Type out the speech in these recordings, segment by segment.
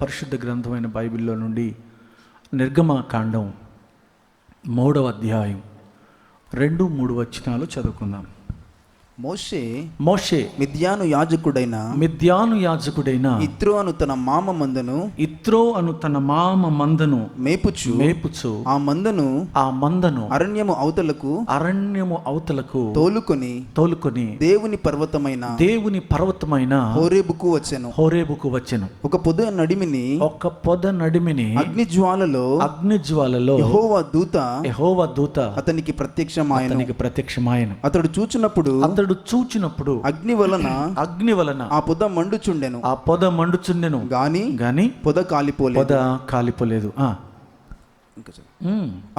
పరిశుద్ధ గ్రంథమైన బైబిల్లో నుండి నిర్గమకాండం 3వ అధ్యాయం 2-3 వచనాలు చదువుకుందాం. మోషే మిద్యాను యాజకుడైన ఇత్రో అను తన మామ మందను మేపుచు ఆ మందను అరణ్యము అవతలకు తోలుకొని దేవుని పర్వతమైన హోరేబుకు వచ్చెను. ఒక పొద నడిమిని అగ్ని జ్వాలలో యెహోవా దూత అతనికి ప్రత్యక్షమాయెను. అతడు చూచినప్పుడు అగ్ని వలన ఆ పొద మండుచుండెను గాని పొద కాలిపోలేదు.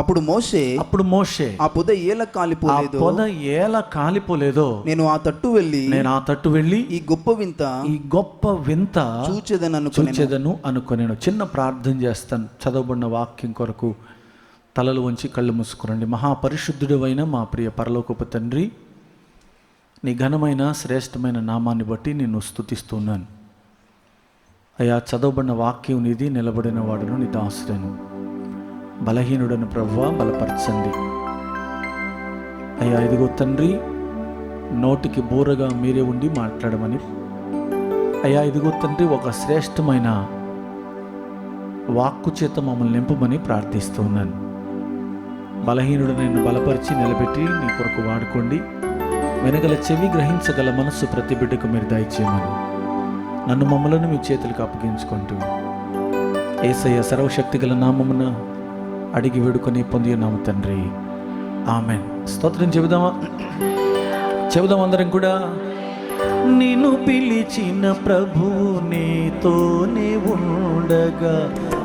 అప్పుడు మోషే ఆ పొద ఏల కాలిపోలేదో నేను ఆ తట్టు వెళ్ళి ఈ గొప్ప వింత చూచెదను అనుకొనేను. చిన్న ప్రార్థన చేస్తాను. చదవబడిన వాక్యం కొరకు తలలు వంచి కళ్ళు మూసుకురండి. మహాపరిశుద్ధుడు అయిన మా ప్రియ పరలోకపు తండ్రి, నీ ఘనమైన శ్రేష్టమైన నామాన్ని బట్టి నిన్ను స్తుతిస్తున్నాను అయ్యా. చదవబడిన వాక్యం నీది, నిలబడిన వాడును నీ దాసుడను. బలహీనుడను ప్రభువా బలపరచండి అయ్యా. ఇదిగో తండ్రి, నోటికి బూరగా మీరే ఉండి మాట్లాడమని అయ్యా. ఇదిగో తండ్రి, ఒక శ్రేష్టమైన వాక్కు చేత మమ్మల్ని నింపమని ప్రార్థిస్తున్నాను. బలహీనుడు నేను బలపరిచి నిలబెట్టి నీ కొరకు వాడుకోండి. వెనగల చెవి, గ్రహించగల మనస్సు ప్రతి బిడ్డకు మీరు దయచేయమని నన్ను మమ్మలను మీ చేతులకు అప్పగించుకుంటూ యేసయ్య సర్వశక్తి గల నామమున అడిగి వేడుకొని పొంది ఉన్నాము తండ్రి, ఆమెన్. స్తోత్రం చెబుదాం అందరం కూడా. నిన్ను పిలిచిన ప్రభువు నీతోనే ఉండగా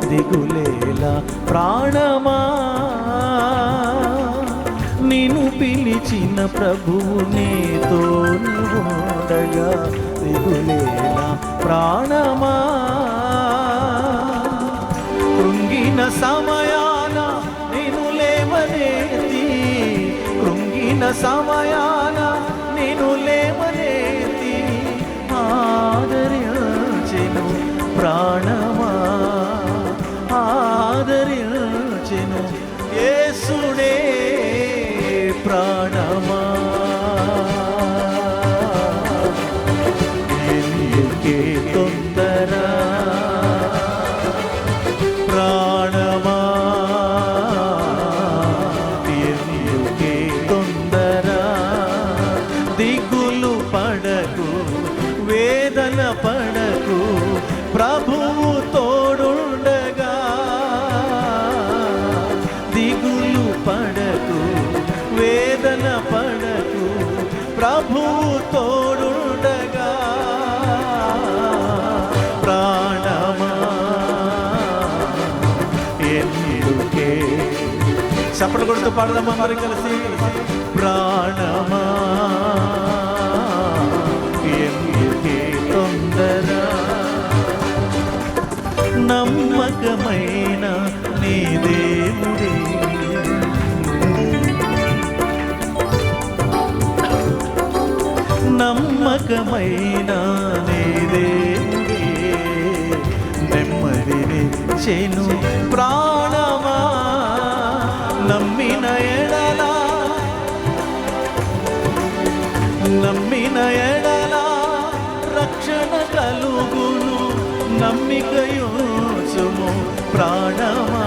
దిగులేలా ప్రాణమా. నిన్ను పిలిచిన ప్రభువు నీతోనే ఉండగా దిగులేలా ప్రాణమా. కృంగిన సమయాన నేను లేవనేది, ఆదరించెను ప్రాణమా, ఆదరించెను యేసుడే ప్రాణమా. ఎందుకే తొందర ప్రాణమా, ఎందుకే తొందర. దిగులు పడకు, వేదన పడకు, ప్రభువు తోడుండగా. దిగులు పడకు, వేదన పడకు, ప్రభువు తోడుండగా. ప్రాణమా ఎందుకే, చప్పట్లు కొడుతూ పాడదామా మరి కలిసి. ప్రాణమా ఎందుకే తొందర, నమ్మకమైన నీ దేవుడే. నమ్మకమైన నీ దేవుడే నెమ్మదినిచ్చెను ప్రాణమా. నమ్మిన ఎడల రక్షణ కలుగును. నమ్మికయుచుము ప్రాణమా,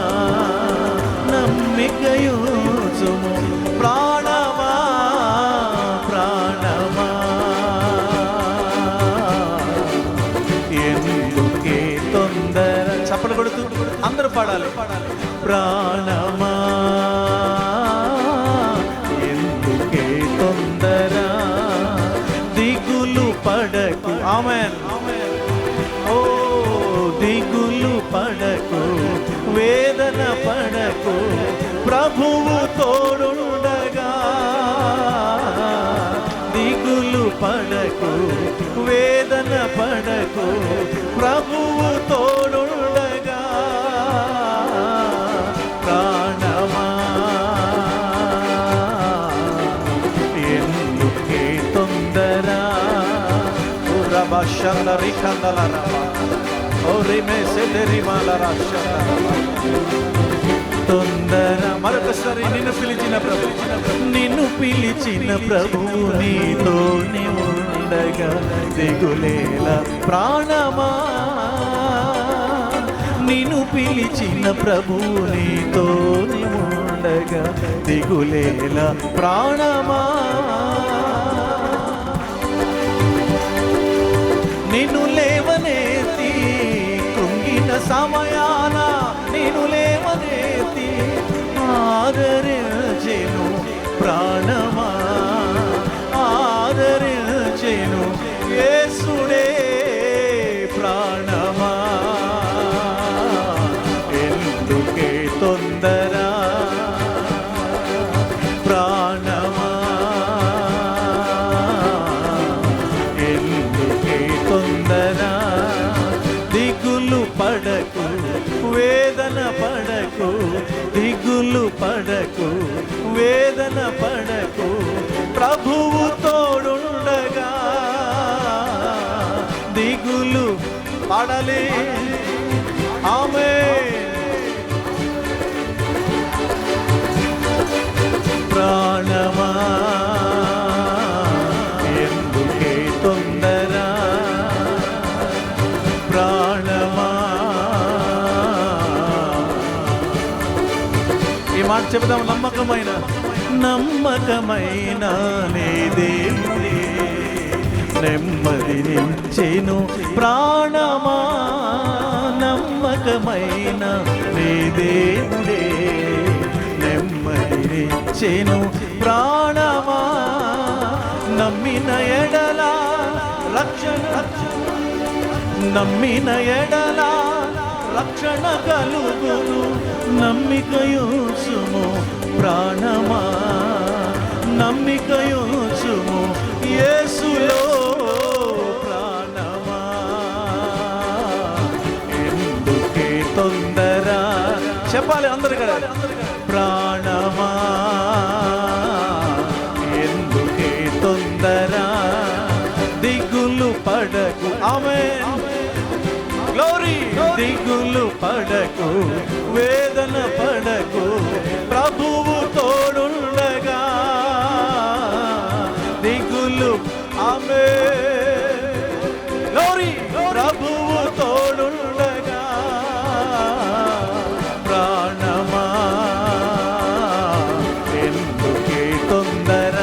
నమ్మికయుచుము ప్రాణమా, ప్రాణమా. ఎందుకే తొందర, చప్పట్లు కొడుతూ అందరూ పాడాలి. ప్రాణమా ఎందుకే తొందర, దిగులు పడకు. ఆమేన్. ఓ దిగులు పడకు, వేదన పడకు, ప్రభువు తోడుండగా. దిగులు పడకు, వేదన పడకు, ప్రభువు తోడుండగా. ప్రాణమా ఎందుకే తొందర. తొందర మరొకసారి నిన్ను పిలిచిన ప్రభు, నిన్ను పిలిచిన ప్రభు నీతోనే ఉండగా దిగులేల ప్రాణమా, నిన్ను పిలిచిన ప్రభు నీతోనే ఉండగా దిగులేల ప్రాణమా, నిన్ను లేవనేతి కృంగిన సమయాన నిన్ను లేవనేతి ఆదరించెను ప్రాణమా, ఆదరించెను యేసుడే ప్రాణమా, ఎందుకే తొందర ప్రాణమా, ఎందుకే తొందర, దిగులు పడకు వేదన పడకు, దిగులు పడకు వేదన పడకు, ప్రభువు తోడుండగా దిగులు పడలే. ఆమేన్. ప్రాణమా ఎందుకే తొందర, ప్రాణమా. ఈ మాట చెబుదాం, నమ్మకమైన నమ్మకమైన నీ దేవుడే నెమ్మదినిచ్చెను ప్రాణమా, నమ్మకమైన నీ దేవుడే నెమ్మదినిచ్చెను ప్రాణమా, నమ్మిన ఎడల రక్షణ, నమ్మిన ఎడల రక్షణ కలుగును, నమ్మికయుసుము ప్రాణమా, నమ్మికయుసుము యేసులో ప్రాణమా, ఎందుకే తొందర, చెప్పాలి అందరు కదా, ప్రాణమా ఎందుకే తొందర, దిగులు పడకు. ఆమేన్. గ్లోరీ. దిగులు పడకు వేదన పడకు, ప్రభువు తోడుండగా దిగులు. ఆమేన్. గ్లోరీ. ప్రభువు తోడుండగా ప్రాణమా ఎందుకే తొందర,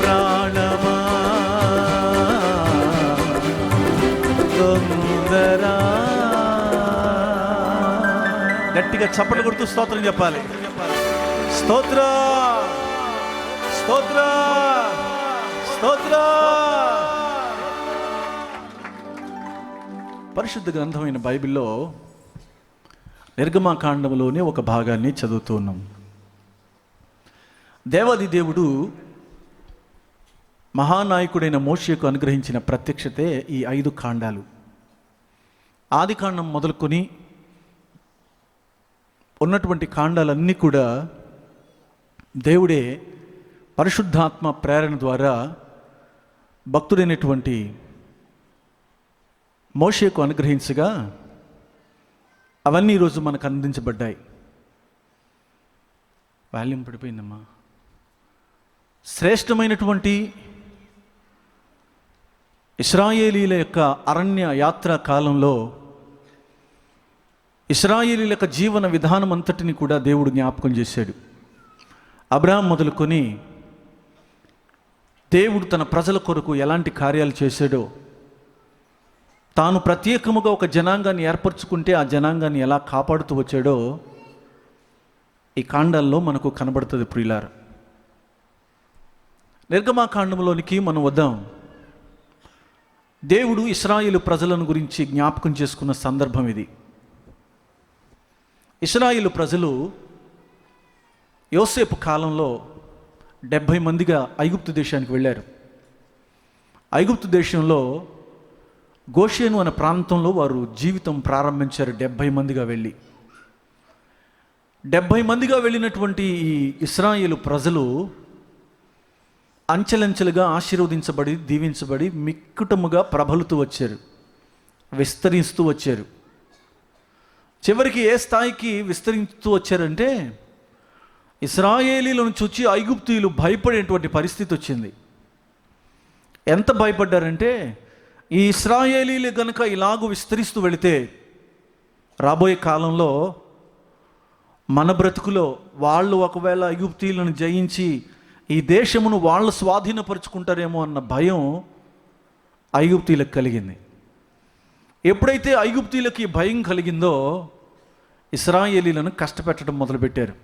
ప్రాణమా తొందర. గట్టిగా చప్పట్లు కొడుతూ స్తోత్రం చెప్పాలి. స్తోత్ర స్తోత్ర స్తోత్ర. పరిశుద్ధ గ్రంథమైన బైబిల్లో నిర్గమకాండంలోనే ఒక భాగాన్ని చదువుతూ ఉన్నాం. దేవాది దేవుడు మహానాయకుడైన మోషేకు అనుగ్రహించిన ప్రత్యక్షతే ఈ 5 కాండాలు. ఆదికాండం మొదలుకొని ఉన్నటువంటి కాండాలన్నీ కూడా దేవుడే పరిశుద్ధాత్మ ప్రేరణ ద్వారా భక్తుడైనటువంటి మోషేకు అనుగ్రహించగా అవన్నీ ఈరోజు మనకు అందించబడ్డాయి. వాల్యూమ్ పడిపోయిందమ్మా. శ్రేష్టమైనటువంటి ఇశ్రాయేలీల యొక్క అరణ్య యాత్రా కాలంలో ఇశ్రాయేలీల యొక్క జీవన విధానం అంతటిని కూడా దేవుడు జ్ఞాపకం చేశాడు. అబ్రహాం మొదలుకొని దేవుడు తన ప్రజల కొరకు ఎలాంటి కార్యాలు చేశాడో, తాను ప్రత్యేకముగా ఒక జనాంగాన్ని ఏర్పరచుకుంటే ఆ జనాంగాన్ని ఎలా కాపాడుతూ వచ్చాడో ఈ కాండాల్లో మనకు కనబడుతుంది. ప్రియులారా, నిర్గమాకాండంలోనికి మనం వద్దాం. దేవుడు ఇశ్రాయేలు ప్రజలను గురించి జ్ఞాపకం చేసుకున్న సందర్భం ఇది. ఇశ్రాయేలు ప్రజలు యోసేపు కాలంలో 70 మందిగా ఐగుప్తు దేశానికి వెళ్ళారు. ఐగుప్తు దేశంలో గోషేను అనే ప్రాంతంలో వారు జీవితం ప్రారంభించారు. 70 మందిగా వెళ్ళి 70 మందిగా వెళ్ళినటువంటి ఈ ఇశ్రాయేలు ప్రజలు అంచెలంచెలుగా ఆశీర్వదించబడి దీవించబడి మిక్కుటముగా ప్రబలుతూ వచ్చారు. విస్తరిస్తూ వచ్చారు. చివరికి ఏ స్థాయికి విస్తరిస్తూ వచ్చారంటే ఇశ్రాయేలీలను చూచి ఐగుప్తీయులు భయపడేటువంటి పరిస్థితి వచ్చింది. ఎంత భయపడ్డారంటే ఈ ఇశ్రాయేలీలు కనుక ఇలాగూ విస్తరిస్తూ వెళితే రాబోయే కాలంలో మన బ్రతుకులో వాళ్ళు ఒకవేళ ఐగుప్తీయులను జయించి ఈ దేశమును వాళ్ళు స్వాధీనపరుచుకుంటారేమో అన్న భయం ఐగుప్తీయులకు కలిగింది. ఎప్పుడైతే ఐగుప్తీయులకి భయం కలిగిందో ఇశ్రాయేలీలను కష్టపెట్టడం మొదలుపెట్టారు,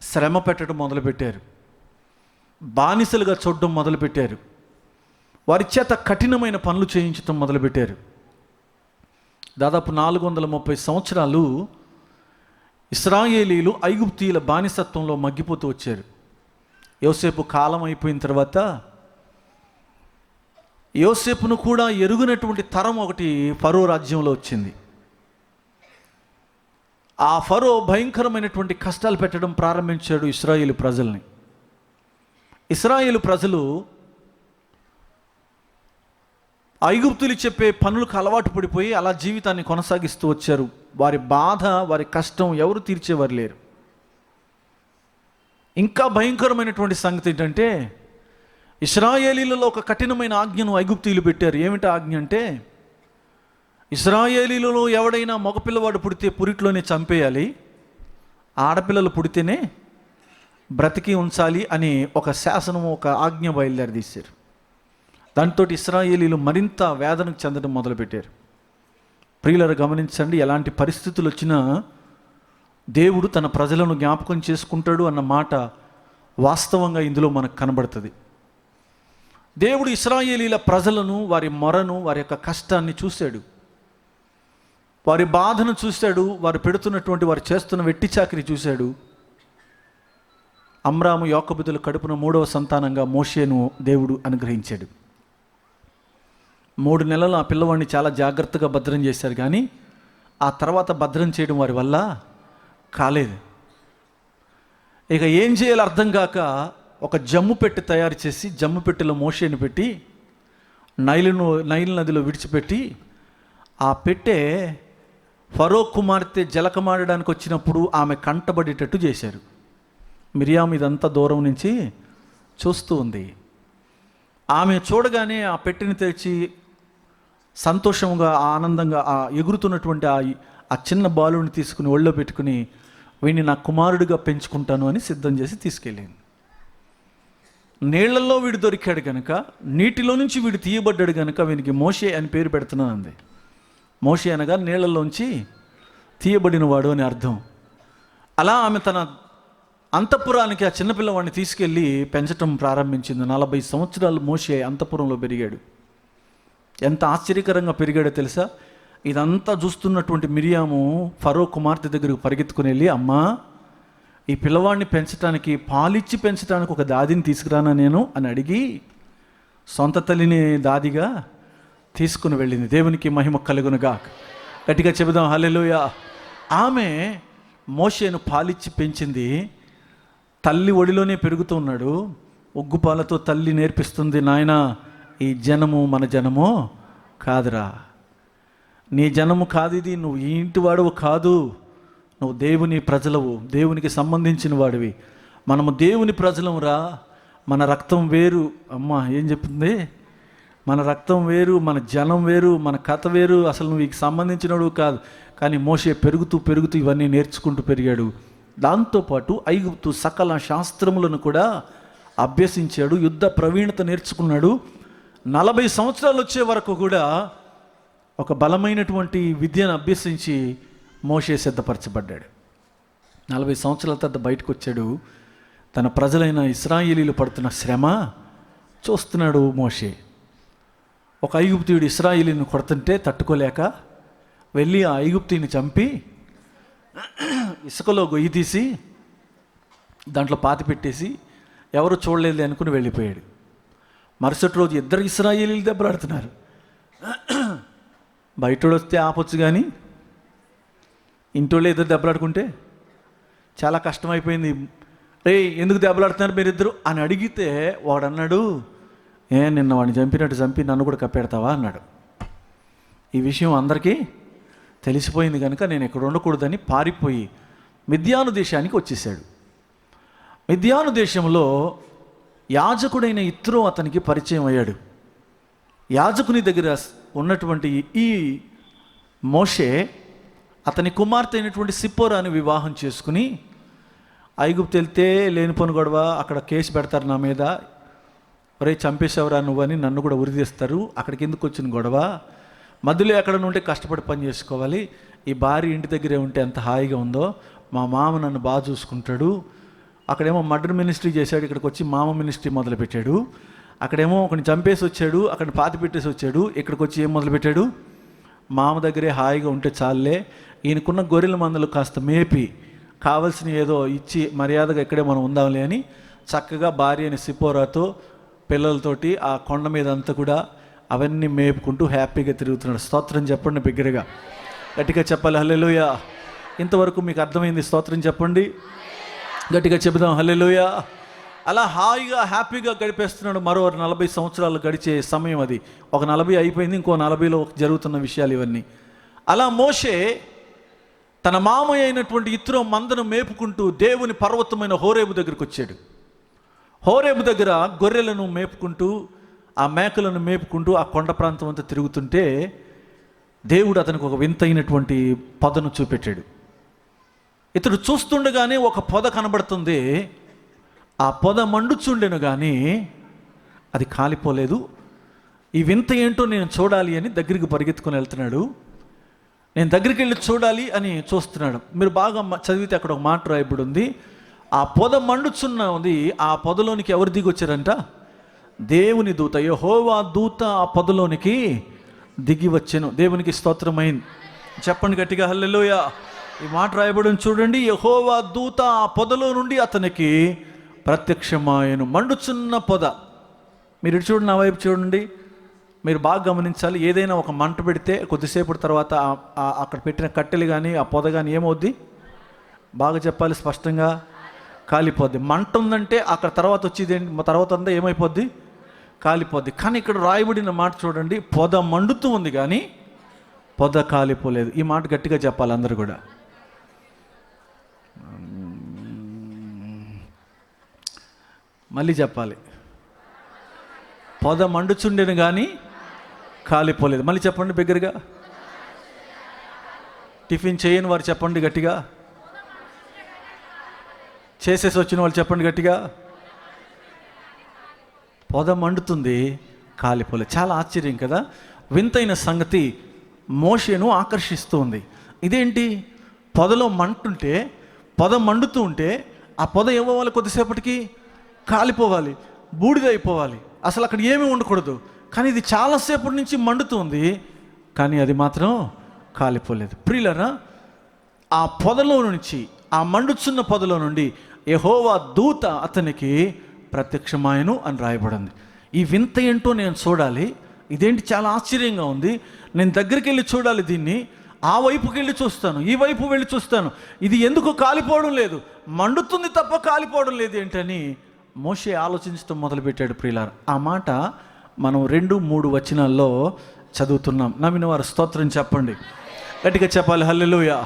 శ్రమ పెట్టడం మొదలుపెట్టారు, బానిసలుగా చూడడం మొదలుపెట్టారు, వారి చేత కఠినమైన పనులు చేయించడం మొదలుపెట్టారు. దాదాపు 430 సంవత్సరాలు ఇశ్రాయేలీలు ఐగుప్తీయుల బానిసత్వంలో మగ్గిపోతూ వచ్చారు. యోసేపు కాలం అయిపోయిన తర్వాత యోసేపును కూడా ఎరుగినటువంటి తరం ఒకటి ఫరో రాజ్యంలో వచ్చింది. ఆ ఫరో భయంకరమైనటువంటి కష్టాలు పెట్టడం ప్రారంభించాడు ఇశ్రాయేలు ప్రజల్ని. ఇశ్రాయేలు ప్రజలు ఐగుప్తులు చెప్పే పనులకు అలవాటు పడిపోయి అలా జీవితాన్ని కొనసాగిస్తూ వచ్చారు. వారి బాధ, వారి కష్టం ఎవరు తీర్చేవారు లేరు. ఇంకా భయంకరమైనటువంటి సంగతి ఏంటంటే ఇశ్రాయేలీలలో ఒక కఠినమైన ఆజ్ఞను ఐగుప్తీయులు పెట్టారు. ఏమిటి ఆజ్ఞ అంటే ఇశ్రాయేలీలలో ఎవడైనా మగపిల్లవాడు పుడితే పురిట్లోనే చంపేయాలి, ఆడపిల్లలు పుడితేనే బ్రతికి ఉంచాలి అని ఒక శాసనం, ఒక ఆజ్ఞ బయలుదేరదీశారు. దాంతో ఇశ్రాయేలీలు మరింత వేదనకు చెందడం మొదలుపెట్టారు. ప్రియులను గమనించండి, ఎలాంటి పరిస్థితులు వచ్చినా దేవుడు తన ప్రజలను జ్ఞాపకం చేసుకుంటాడు అన్న మాట వాస్తవంగా ఇందులో మనకు కనబడుతుంది. దేవుడు ఇశ్రాయేలీల ప్రజలను, వారి మొరను, వారి యొక్క కష్టాన్ని చూశాడు, వారి బాధను చూశాడు, వారు పెడుతున్నటువంటి, వారు చేస్తున్న వెట్టి చాకిరి చూశాడు. అమ్రాము యోకోబుల కడుపున 3వ సంతానంగా మోషేను దేవుడు అనుగ్రహించాడు. 3 నెలలు ఆ పిల్లవాడిని చాలా జాగ్రత్తగా భద్రం చేశారు, కానీ ఆ తర్వాత భద్రం చేయడం వారి వల్ల కాలేదు. ఇక ఏం చేయాలో అర్థం కాక ఒక జమ్ము పెట్టి తయారు చేసి జమ్ము పెట్టెలో మోషేని పెట్టి నైలు నదిలో విడిచిపెట్టి ఆ పెట్టె ఫరో కుమార్తె జలకమాడడానికి వచ్చినప్పుడు ఆమె కంటబడేటట్టు చేశారు. మిరియాము ఇదంతా దూరం నుంచి చూస్తూ ఉంది. ఆమె చూడగానే ఆ పెట్టెని తెరిచి సంతోషంగా, ఆనందంగా ఆ ఎగురుతున్నటువంటి ఆ చిన్న బాలుని తీసుకుని ఒళ్ళో పెట్టుకుని వీడిని నా కుమారుడిగా పెంచుకుంటాను అని సిద్ధం చేసి తీసుకెళ్ళింది. నీళ్లలో వీడు దొరికాడు కనుక, నీటిలో నుంచి వీడు తీయబడ్డాడు కనుక వీనికి మోషే అని పేరు పెడుతున్నాను అంది. మోషే అనగా నీళ్లలోంచి తీయబడినవాడు అని అర్థం. అలా ఆమె తన అంతఃపురానికి ఆ చిన్నపిల్లవాడిని తీసుకెళ్ళి పెంచటం ప్రారంభించింది. 40 సంవత్సరాలు మోషే అంతఃపురంలో పెరిగాడు. ఎంత ఆశ్చర్యకరంగా పెరిగాడో తెలుసా? ఇదంతా చూస్తున్నటువంటి మిరియాము ఫరో కుమార్తె దగ్గరకు పరిగెత్తుకుని వెళ్ళి, అమ్మా, ఈ పిల్లవాడిని పెంచడానికి, పాలిచ్చి పెంచడానికి ఒక దాదిని తీసుకురానా నేను అని అడిగి సొంత తల్లిని దాదిగా తీసుకుని వెళ్ళింది. దేవునికి మహిమ కలుగునుగా. గట్టిగా చెబుదాం హల్లెలూయా. ఆమె మోషేను పాలిచ్చి పెంచింది. తల్లి ఒడిలోనే పెరుగుతూ ఉన్నాడు. ఉగ్గుపాలతో తల్లి నేర్పిస్తుంది, నాయనా, ఈ జనము మన జనమో కాదురా, నీ జనము కాదు ఇది, నువ్వు ఈ ఇంటి వాడవు కాదు, నువ్వు దేవుని ప్రజలవు, దేవునికి సంబంధించిన వాడివి, మనము దేవుని ప్రజలము రా, మన రక్తం వేరు. అమ్మ ఏం చెప్తుంది? మన రక్తం వేరు, మన జనం వేరు, మన కథ వేరు, అసలు నువ్వు వీనికి సంబంధించినడు కాదు. కానీ మోషే పెరుగుతూ పెరుగుతూ ఇవన్నీ నేర్చుకుంటూ పెరిగాడు. దాంతోపాటు ఐగుప్తు సకల శాస్త్రములను కూడా అభ్యసించాడు, యుద్ధ ప్రవీణత నేర్చుకున్నాడు. 40 సంవత్సరాలు వచ్చే వరకు కూడా ఒక బలమైనటువంటి విద్యను అభ్యసించి మోషే సిద్ధపరచబడ్డాడు. 40 సంవత్సరాల తర్వాత బయటకు వచ్చాడు. తన ప్రజలైన ఇశ్రాయేలీలు పడుతున్న శ్రమ చూస్తున్నాడు మోషే. ఒక ఐగుప్తీయుడు ఇశ్రాయేలీని కొడుతుంటే తట్టుకోలేక వెళ్ళి ఆ ఐగుప్తీని చంపి ఇసుకలో గొయ్యి తీసి దాంట్లో పాతి పెట్టేసి ఎవరు చూడలేదు అనుకుని వెళ్ళిపోయాడు. మరుసటి రోజు 2 ఇశ్రాయేలీలు దెబ్బలాడుతున్నారు. బయటోడు వస్తే ఆపొచ్చు, కానీ ఇంటోళ్ళు 2 దెబ్బలాడుకుంటే చాలా కష్టమైపోయింది. రే, ఎందుకు దెబ్బలాడుతున్నారు మీరిద్దరు అని అడిగితే వాడు అన్నాడు, నిన్న వాడిని చంపినట్టు చంపి నన్ను కూడా కప్పెడతావా అన్నాడు. ఈ విషయం అందరికీ తెలిసిపోయింది కనుక నేను ఇక్కడ ఉండకూడదని పారిపోయి మిద్యాను దేశానికి వచ్చేసాడు. మిద్యాను దేశంలో యాజకుడైన ఇత్రో అతనికి పరిచయం అయ్యాడు. యాజకుని దగ్గర ఉన్నటువంటి ఈ మోషే అతని కుమార్తె అయినటువంటి సిప్పోరాని వివాహం చేసుకుని, ఐగుప్తు వెళ్తే లేని పని గొడవ, అక్కడ కేసు పెడతారు నా మీద, ఒరే చంపేసేవరా నువ్వని నన్ను కూడా ఉరిదీస్తారు, అక్కడికి ఎందుకు వచ్చిన గొడవ, మధ్యలో ఎక్కడ ఉంటే కష్టపడి పని చేసుకోవాలి, ఈ భార్య ఇంటి దగ్గరే ఉంటే ఎంత హాయిగా ఉందో, మా మామ నన్ను బాగా చూసుకుంటాడు, అక్కడేమో మర్డర్ మినిస్ట్రీ చేశాడు, ఇక్కడికి వచ్చి మామ మినిస్ట్రీ మొదలుపెట్టాడు, అక్కడేమో ఒకరిని చంపేసి వచ్చాడు, అక్కడిని పాతి పెట్టేసి వచ్చాడు, ఇక్కడికి వచ్చి ఏం మొదలుపెట్టాడు, మామ దగ్గరే హాయిగా ఉంటే చాలే, ఈయనకున్న గొర్రెల మందలు కాస్త మేపి కావలసిన ఏదో ఇచ్చి మర్యాదగా ఇక్కడే మనం ఉందాంలే అని చక్కగా భార్య అని సిప్పోరాతో పిల్లలతోటి ఆ కొండ మీద అంతా కూడా అవన్నీ మేపుకుంటూ హ్యాపీగా తిరుగుతున్నాడు. స్తోత్రం చెప్పండి బిగ్గరగా, గట్టిగా చెప్పాలి హల్లెలూయా. ఇంతవరకు మీకు అర్థమైంది? స్తోత్రం చెప్పండి, గట్టిగా చెబుదాం హల్లెలూయా. అలా హాయిగా హ్యాపీగా గడిపేస్తున్నాడు. మరో 40 సంవత్సరాలు గడిచే సమయం అది. ఒక 40 అయిపోయింది, ఇంకో 40లో జరుగుతున్న విషయాలు ఇవన్నీ. అలా మోషే తన మామయ్య అయినటువంటి ఇత్రో మందను మేపుకుంటూ దేవుని పర్వతమైన హోరేబు దగ్గరికి వచ్చాడు. హోరేబు దగ్గర గొర్రెలను మేపుకుంటూ, ఆ మేకలను మేపుకుంటూ ఆ కొండ ప్రాంతం అంతా తిరుగుతుంటే దేవుడు అతనికి ఒక వింతైనటువంటి పొదను చూపెట్టాడు. ఇతడు చూస్తుండగానే ఒక పొద కనబడుతుంది. ఆ పొద మండుచుండెను కానీ అది కాలిపోలేదు. ఈ వింత ఏంటో నేను చూడాలి అని దగ్గరికి పరిగెత్తుకొని వెళ్తున్నాడు. నేను దగ్గరికి వెళ్ళి చూడాలి అని చూస్తున్నాడు. మీరు బాగా చదివితే అక్కడ ఒక మాట రాయబడి ఉంది, ఆ పొద మండుచున్నది, ఆ పొదలోనికి ఎవరు దిగి వచ్చారంట? దేవుని దూత, యెహోవా దూత ఆ పొదలోనికి దిగి వచ్చెను. దేవునికి స్తోత్రమైంది. చెప్పండి గట్టిగా హల్లెలూయా. ఈ మాట రాయబడి చూడండి, యెహోవా దూత ఆ పొదలో నుండి అతనికి ప్రత్యక్షమాయను. మండుచున్న పొద. మీరు ఇటు చూడండి, నా వైపు చూడండి. మీరు బాగా గమనించాలి. ఏదైనా ఒక మంట పెడితే కొద్దిసేపటి తర్వాత అక్కడ పెట్టిన కట్టెలు కానీ ఆ పొద కానీ ఏమవుద్ది? బాగా చెప్పాలి స్పష్టంగా, కాలిపోద్ది. మంట ఉందంటే అక్కడ తర్వాత వచ్చేది తర్వాత అంతా ఏమైపోద్ది? కాలిపోద్ది. కానీ ఇక్కడ రాయబడిన మాట చూడండి, పొద మండుతూ ఉంది కానీ పొద కాలిపోలేదు. ఈ మాట గట్టిగా చెప్పాలి అందరూ కూడా. మళ్ళీ చెప్పాలి, పొద మండుచుండెను కానీ కాలిపోలేదు. మళ్ళీ చెప్పండి బిగ్గరగా. టిఫిన్ చేయని వారు చెప్పండి గట్టిగా. చేసేసి వచ్చిన వాళ్ళు చెప్పండి గట్టిగా. పొద మండుతుంది, కాలిపోలేదు. చాలా ఆశ్చర్యం కదా. వింతైన సంగతి మోషేను ఆకర్షిస్తూ ఉంది. ఇదేంటి? పొదలో మంటుంటే, పొద మండుతూ ఉంటే ఆ పొద ఏమవ్వాలి? కొద్దిసేపటికి కాలిపోవాలి, బూడిదైపోవాలి, అసలు అక్కడ ఏమీ ఉండకూడదు. కానీ ఇది చాలాసేపటి నుంచి మండుతుంది, కానీ అది మాత్రం కాలిపోలేదు. ప్రియులారా, ఆ పొదలో నుంచి, ఆ మండుచున్న పొదలో నుండి యెహోవా దూత అతనికి ప్రత్యక్షమాయను అని రాయబడింది. ఈ వింత ఏంటో నేను చూడాలి, ఇదేంటి చాలా ఆశ్చర్యంగా ఉంది, నేను దగ్గరికి వెళ్ళి చూడాలి దీన్ని, ఆ వైపుకి వెళ్ళి చూస్తాను, ఈ వైపు వెళ్ళి చూస్తాను, ఇది ఎందుకు కాలిపోవడం లేదు, మండుతుంది తప్ప కాలిపోవడం లేదు ఏంటని మోషే ఆలోచించడం మొదలుపెట్టాడు. ప్రియులారా, ఆ మాట మనం 2-3 వచనాల్లో చదువుతున్నాం. నమ్మిన వారు స్తోత్రం చెప్పండి, గట్టిగా చెప్పాలి హల్లెలూయా,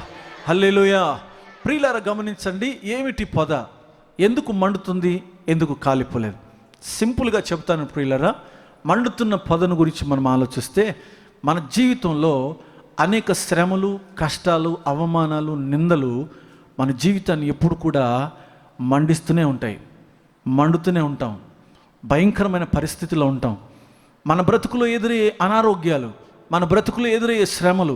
హల్లెలూయా. ప్రియులారా గమనించండి, ఏమిటి పొద, ఎందుకు మండుతుంది, ఎందుకు కాలిపోలేదు? సింపుల్గా చెప్తాను ప్రియులారా. మండుతున్న పొదను గురించి మనం ఆలోచిస్తే, మన జీవితంలో అనేక శ్రమలు, కష్టాలు, అవమానాలు, నిందలు మన జీవితాన్ని ఎప్పుడు కూడా మండిస్తూనే ఉంటాయి, మండుతూనే ఉంటాం, భయంకరమైన పరిస్థితిలో ఉంటాం. మన బ్రతుకులో ఎదురయ్యే అనారోగ్యాలు, మన బ్రతుకులో ఎదురయ్యే శ్రమలు,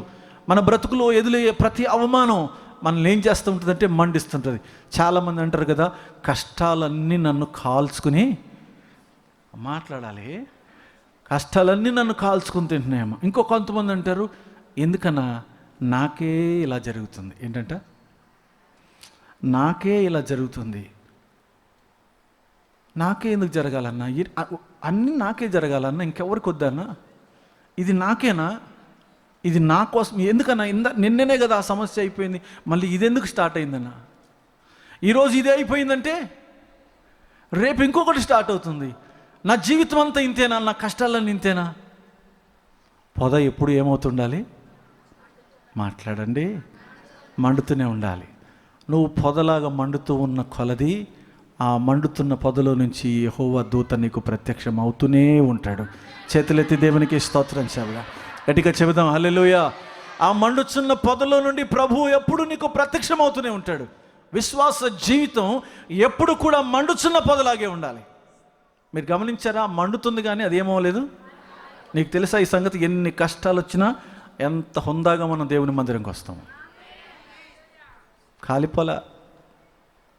మన బ్రతుకులో ఎదురయ్యే ప్రతి అవమానం మనల్ని ఏం చేస్తూ ఉంటుందంటే మండిస్తుంటుంది. చాలామంది అంటారు కదా, కష్టాలన్నీ నన్ను కాల్చుకుని మాట్లాడాలి, కష్టాలన్నీ నన్ను కాల్చుకుని తింటున్నాయేమో. ఇంకో కొంతమంది అంటారు, ఎందుకన్నా నాకే ఇలా జరుగుతుంది. ఏంటంట? నాకే ఇలా జరుగుతుంది, నాకే ఎందుకు జరగాలన్నా, అన్నీ నాకే జరగాలన్నా, ఇంకెవరికి వద్దన్నా, ఇది నాకేనా, ఇది నా కోసం ఎందుకన్నా, నిన్ననే కదా ఆ సమస్య అయిపోయింది, మళ్ళీ ఇదెందుకు స్టార్ట్ అయిందన్నా, ఈరోజు ఇదే అయిపోయిందంటే రేపు ఇంకొకటి స్టార్ట్ అవుతుంది, నా జీవితం అంతా ఇంతేనా, నా కష్టాలన్నీ ఇంతేనా? పొద ఎప్పుడు ఏమవుతుండాలి? మాట్లాడండి. మండుతూనే ఉండాలి. నువ్వు పొదలాగా మండుతూ ఉన్న కొలది ఆ మండుతున్న పొదలో నుంచి యెహోవా దూత నీకు ప్రత్యక్షం అవుతూనే ఉంటాడు. చేతులెత్తి దేవునికి స్తోత్రం చెబుదా, గట్టిగా చెబుదాం హల్లెలూయా. ఆ మండుచున్న పొదలో నుండి ప్రభువు ఎప్పుడు నీకు ప్రత్యక్షం అవుతూనే ఉంటాడు. విశ్వాస జీవితం ఎప్పుడు కూడా మండుచున్న పొదలాగే ఉండాలి. మీరు గమనించారా? మండుతుంది కానీ అదేమవలేదు. నీకు తెలుసా ఈ సంగతి? ఎన్ని కష్టాలు వచ్చినా ఎంత హుందాగా మనం దేవుని మందిరంకి వస్తాము.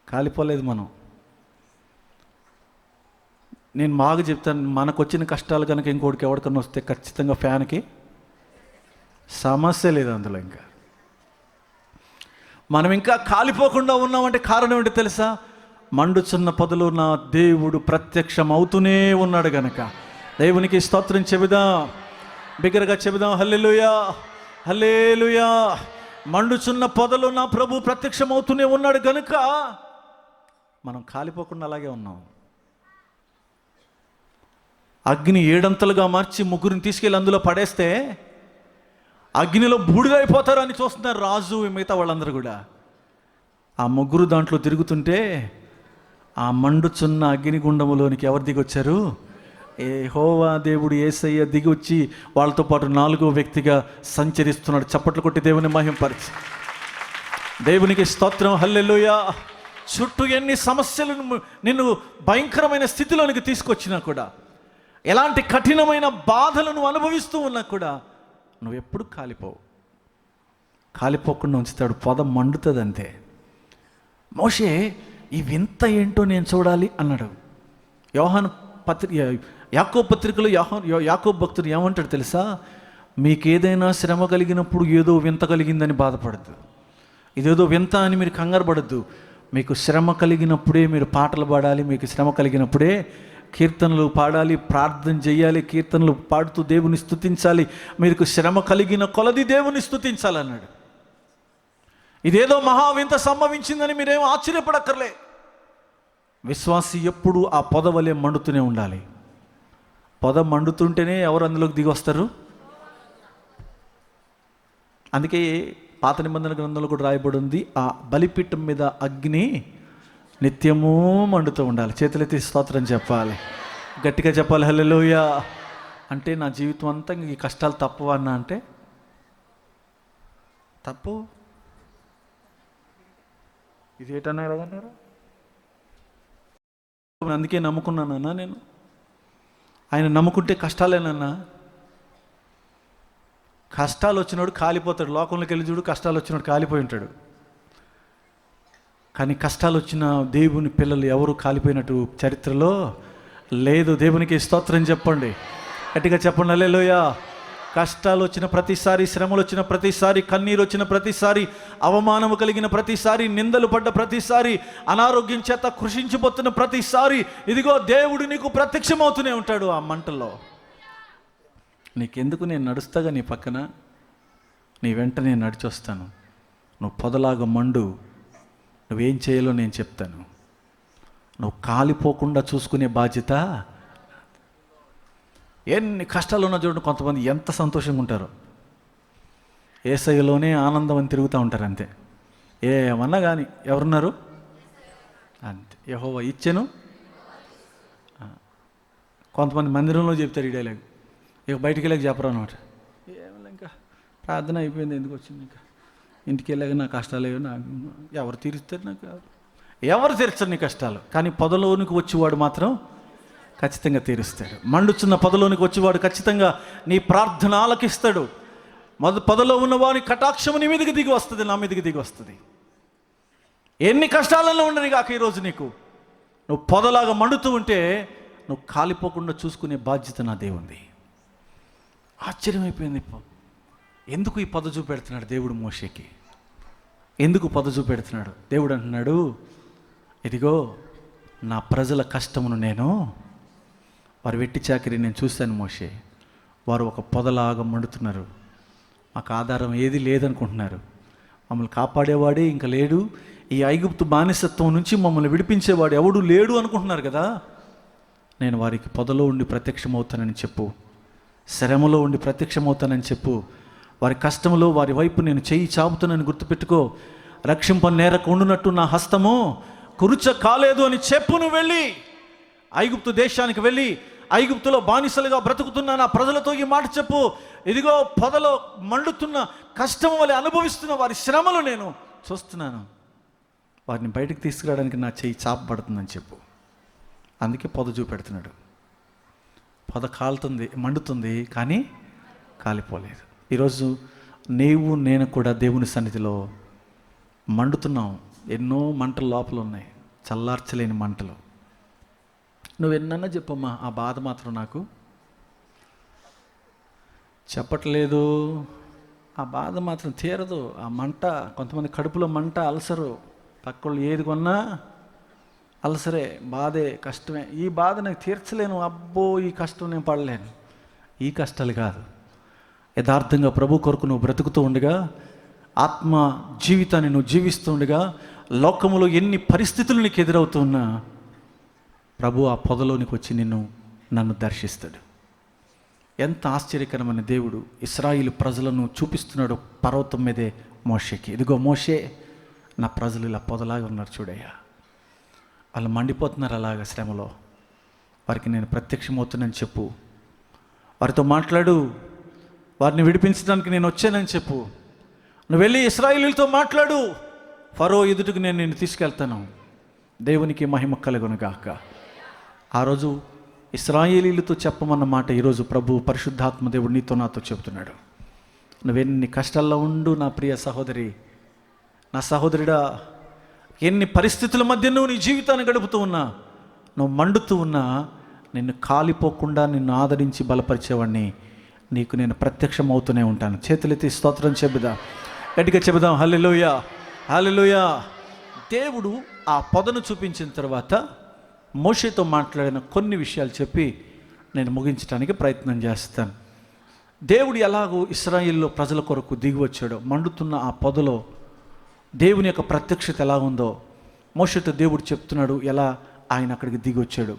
కాలిపోలేదు మనం. నేను బాగా చెప్తాను, మనకు వచ్చిన కష్టాలు కనుక ఇంకోటికి ఎవరికన్నా వస్తే ఖచ్చితంగా ఫ్యాన్కి సమస్య లేదు అందులో. ఇంకా మనం ఇంకా కాలిపోకుండా ఉన్నామంటే కారణం ఏంటి తెలుసా? మండుచున్న పొదలో నా దేవుడు ప్రత్యక్షం అవుతూనే ఉన్నాడు గనక. దేవునికి స్తోత్రం చెబుదాం, బిగ్గరగా చెబుదాం హల్లెలూయా, హల్లెలూయా. మండుచున్న పొదలో నా ప్రభు ప్రత్యక్షం అవుతూనే ఉన్నాడు గనుక మనం కాలిపోకుండా అలాగే ఉన్నాం. అగ్ని 7 అంతలుగా మార్చి ముగ్గురిని తీసుకెళ్ళి అందులో పడేస్తే అగ్నిలో బూడిదైపోతారు అని చూస్తున్నారు రాజు మిగతా వాళ్ళందరూ కూడా. ఆ ముగ్గురు దాంట్లో తిరుగుతుంటే ఆ మండుచున్న అగ్నిగుండములోనికి ఎవరు దిగొచ్చారు? యెహోవా దేవుడు యేసయ్య దిగి వచ్చి వాళ్ళతో పాటు 4వ వ్యక్తిగా సంచరిస్తున్నాడు. చప్పట్లు కొట్టి దేవుని మహిమపరిచి, దేవునికి స్తోత్రం హల్లెలూయా. చుట్టూ ఎన్ని సమస్యలను నిన్ను భయంకరమైన స్థితిలోనికి తీసుకొచ్చినా కూడా, ఎలాంటి కఠినమైన బాధలను అనుభవిస్తూ ఉన్నా కూడా నువ్వు ఎప్పుడు కాలిపోకుండా ఉంచుతాడు. పొద మండుతుంది అంతే. మోషే ఈ వింత ఏంటో నేను చూడాలి అన్నాడు. యాకోబు పత్రికలో యాకోబు భక్తుడు ఏమంటాడు తెలుసా? మీకు ఏదైనా శ్రమ కలిగినప్పుడు ఏదో వింత కలిగిందని బాధపడద్దు, ఇదేదో వింత అని మీరు కంగారు పడద్దు. మీకు శ్రమ కలిగినప్పుడే మీరు పాటలు పాడాలి, మీకు శ్రమ కలిగినప్పుడే కీర్తనలు పాడాలి, ప్రార్థన చేయాలి, కీర్తనలు పాడుతూ దేవుని స్తుతించాలి. మీకు శ్రమ కలిగిన కొలది దేవుని స్తుతించాలన్నాడు. ఇదేదో మహావింత సంభవించిందని మీరేం ఆశ్చర్యపడక్కర్లే. విశ్వాసి ఎప్పుడు ఆ పొద వలె మండుతూనే ఉండాలి. పొద మండుతుంటేనే ఎవరు అందులోకి దిగి వస్తారు? అందుకే పాత నిబంధన గ్రంథంలో కూడా రాయబడి ఉంది, ఆ బలిపీఠం మీద అగ్ని నిత్యము మండుతూ ఉండాలి. చేతులెత్తి స్తోత్రం చెప్పాలి, గట్టిగా చెప్పాలి హల్లెలూయా. అంటే నా జీవితం అంతా ఈ కష్టాలు తప్పవా అన్నా అంటే తప్పు. ఇది ఏటన్నా ఎలాగన్నారు? అందుకే నమ్ముకున్నానన్నా నేను. ఆయన నమ్ముకుంటే కష్టాలేనన్నా. కష్టాలు వచ్చినోడు కాలిపోతాడు. లోకంలోకి వెళ్ళి చూడు, కష్టాలు వచ్చినోడు కాలిపోయి ఉంటాడు. కానీ కష్టాలు వచ్చిన దేవుని పిల్లలు ఎవరు కాలిపోయినట్టు చరిత్రలో లేదు. దేవునికి స్తోత్రం చెప్పండి, గట్టిగా చెప్పండి హల్లెలూయా. కష్టాలు వచ్చిన ప్రతిసారి, శ్రమలు వచ్చిన ప్రతిసారి, కన్నీరు వచ్చిన ప్రతిసారి, అవమానము కలిగిన ప్రతిసారి, నిందలు పడ్డ ప్రతిసారి, అనారోగ్యం చేత కృషించిపోతున్న ప్రతిసారి, ఇదిగో దేవుడు నీకు ప్రత్యక్షమవుతూనే ఉంటాడు ఆ మంటల్లో. నీకెందుకు? నేను నడుస్తాగా నీ పక్కన, నీ వెంట నేను నడిచొస్తాను. నువ్వు పొదలాగా మండు, నువ్వేం చేయాలో నేను చెప్తాను. నువ్వు కాలిపోకుండా చూసుకునే బాధ్యత. ఎన్ని కష్టాలు ఉన్నా చూడండి, కొంతమంది ఎంత సంతోషంగా ఉంటారో. యేసయ్యలోనే ఆనందం అని తిరుగుతూ ఉంటారు అంతే. ఏమన్నా కానీ ఎవరున్నారు అంతే. యెహోవా ఇచ్చెను. కొంతమంది మందిరంలో చెప్తారు ఈ డైలాగ్, ఇక బయటికి వెళ్ళాక చెప్పరు అనమాట. ఏమన్నా ఇంకా ప్రార్థన అయిపోయింది, ఎందుకు వచ్చింది, ఇంకా ఇంటికి వెళ్ళాక నా కష్టాలు ఏవో నాకు ఎవరు తీరుస్తారు? నాకు ఎవరు తీర్చరు నీ కష్టాలు. కానీ పొదలోనికి వచ్చేవాడు మాత్రం ఖచ్చితంగా తీరుస్తాడు. మండుచున్న పొదలోనికి వచ్చేవాడు ఖచ్చితంగా నీ ప్రార్థన ఆలకిస్తాడు. పొదలో ఉన్నవాని కటాక్షము నీ మీదకి దిగి వస్తుంది, నా మీదకి దిగి వస్తుంది. ఎన్ని కష్టాలలో ఉండని కాక ఈరోజు నీకు నువ్వు పొదలాగా మండుతూ ఉంటే నువ్వు కాలిపోకుండా చూసుకునే బాధ్యత నా దేవుంది. ఆశ్చర్యమైపోయింది. ఎందుకు ఈ పొద చూపెడుతున్నాడు దేవుడు మోషేకి? ఎందుకు పొద చూపెడుతున్నాడు? దేవుడు అంటున్నాడు, ఇదిగో నా ప్రజల కష్టమును నేను, వారు వెట్టి చాకిరి నేను చూశాను మోషే. వారు ఒక పొదలాగా మండుతున్నారు, మాకు ఆధారం ఏది లేదనుకుంటున్నారు, మమ్మల్ని కాపాడేవాడే ఇంకా లేడు, ఈ ఐగుప్తు బానిసత్వం నుంచి మమ్మల్ని విడిపించేవాడు ఎవడు లేడు అనుకుంటున్నారు కదా. నేను వారికి పొదలో ఉండి ప్రత్యక్షమవుతానని చెప్పు. శ్రమలో ఉండి ప్రత్యక్షమవుతానని చెప్పు. వారి కష్టంలో వారి వైపు నేను చెయ్యి చాపుతానని గుర్తుపెట్టుకో. రక్షింప నేరకు ఉండునట్టు నా హస్తము కురుచ కాలేదు అని చెప్పు. నువ్వు వెళ్ళి ఐగుప్తు దేశానికి వెళ్ళి ఐగుప్తులో బానిసలుగా బ్రతుకుతున్న నా ప్రజలతో ఈ మాట చెప్పు. ఇదిగో పొదలో మండుతున్న కష్టం వలె అనుభవిస్తున్న వారి శ్రమలు నేను చూస్తున్నాను. వారిని బయటకు తీసుకురావడానికి నా చెయ్యి చాపబడుతుందని చెప్పు. అందుకే పొద చూపెడుతున్నాడు. పొద కాలుతుంది, మండుతుంది, కానీ కాలిపోలేదు. ఈరోజు నీవు నేను కూడా దేవుని సన్నిధిలో మండుతున్నాం. ఎన్నో మంటలు లోపల ఉన్నాయి, చల్లార్చలేని మంటలు. నువ్వు ఎన్నన్నా చెప్పమ్మా, ఆ బాధ మాత్రం నాకు చెప్పట్లేదు. ఆ బాధ మాత్రం తీరదు. ఆ మంట, కొంతమంది కడుపులో మంట, అల్సరు. పక్కళ్ళు ఏది కొన్నా అల్సరే, బాధే, కష్టమే. ఈ బాధ నాకు తీర్చలేను, అబ్బో ఈ కష్టం నేను పడలేను. ఈ కష్టాలు కాదు. యథార్థంగా ప్రభు కొరకు నువ్వు బ్రతుకుతూ ఉండగా, ఆత్మ జీవితాన్ని నువ్వు జీవిస్తూ ఉండగా, లోకములో ఎన్ని పరిస్థితులు నీకు ఎదురవుతున్నా ప్రభు ఆ పొదలోనికి వచ్చి నన్ను దర్శిస్తాడు. ఎంత ఆశ్చర్యకరమైన దేవుడు. ఇశ్రాయేలు ప్రజలను చూపిస్తున్నాడు పర్వతం మీదే మోషేకి. ఇదిగో మోషే, నా ప్రజలు ఇలా పొదలాగా ఉన్నారు చూడయ్యా, వాళ్ళు మండిపోతున్నారు అలాగా శ్రమలో. వారికి నేను ప్రత్యక్షమవుతున్నానని చెప్పు. వారితో మాట్లాడు. వారిని విడిపించడానికి నేను వచ్చానని చెప్పు. నువ్వు వెళ్ళి ఇశ్రాయేలీలతో మాట్లాడు. ఫరో ఎదుటికి నేను నిన్ను తీసుకెళ్తాను. దేవునికి మహిమ కలుగును గాక. ఆ రోజు ఇశ్రాయేలీలతో చెప్పమన్న మాట ఈరోజు ప్రభు పరిశుద్ధాత్మ దేవుడు నీతో నాతో చెబుతున్నాడు. నువ్వెన్ని కష్టాల్లో ఉండు నా ప్రియ సహోదరి, నా సహోదరుడా, ఎన్ని పరిస్థితుల మధ్య నువ్వు నీ జీవితాన్ని గడుపుతూ ఉన్నా, నువ్వు మండుతూ ఉన్నా, నిన్ను కాలిపోకుండా నిన్ను ఆదరించి బలపరిచేవాడిని నీకు నేను ప్రత్యక్షం అవుతూనే ఉంటాను. చేతులెత్తి స్తోత్రం చెబుదాం, గట్టిగా చెబుదాం. హల్లెలూయా, హల్లెలూయా. దేవుడు ఆ పొదను చూపించిన తర్వాత మోషేతో మాట్లాడిన కొన్ని విషయాలు చెప్పి నేను ముగించడానికి ప్రయత్నం చేస్తాను. దేవుడు ఎలాగో ఇశ్రాయేల్లో ప్రజల కొరకు దిగి వచ్చాడో, మండుతున్న ఆ పొదలో దేవుని యొక్క ప్రత్యక్షత ఎలా ఉందో మోషేతో దేవుడు చెప్తున్నాడు. ఎలా ఆయన అక్కడికి దిగి వచ్చాడు,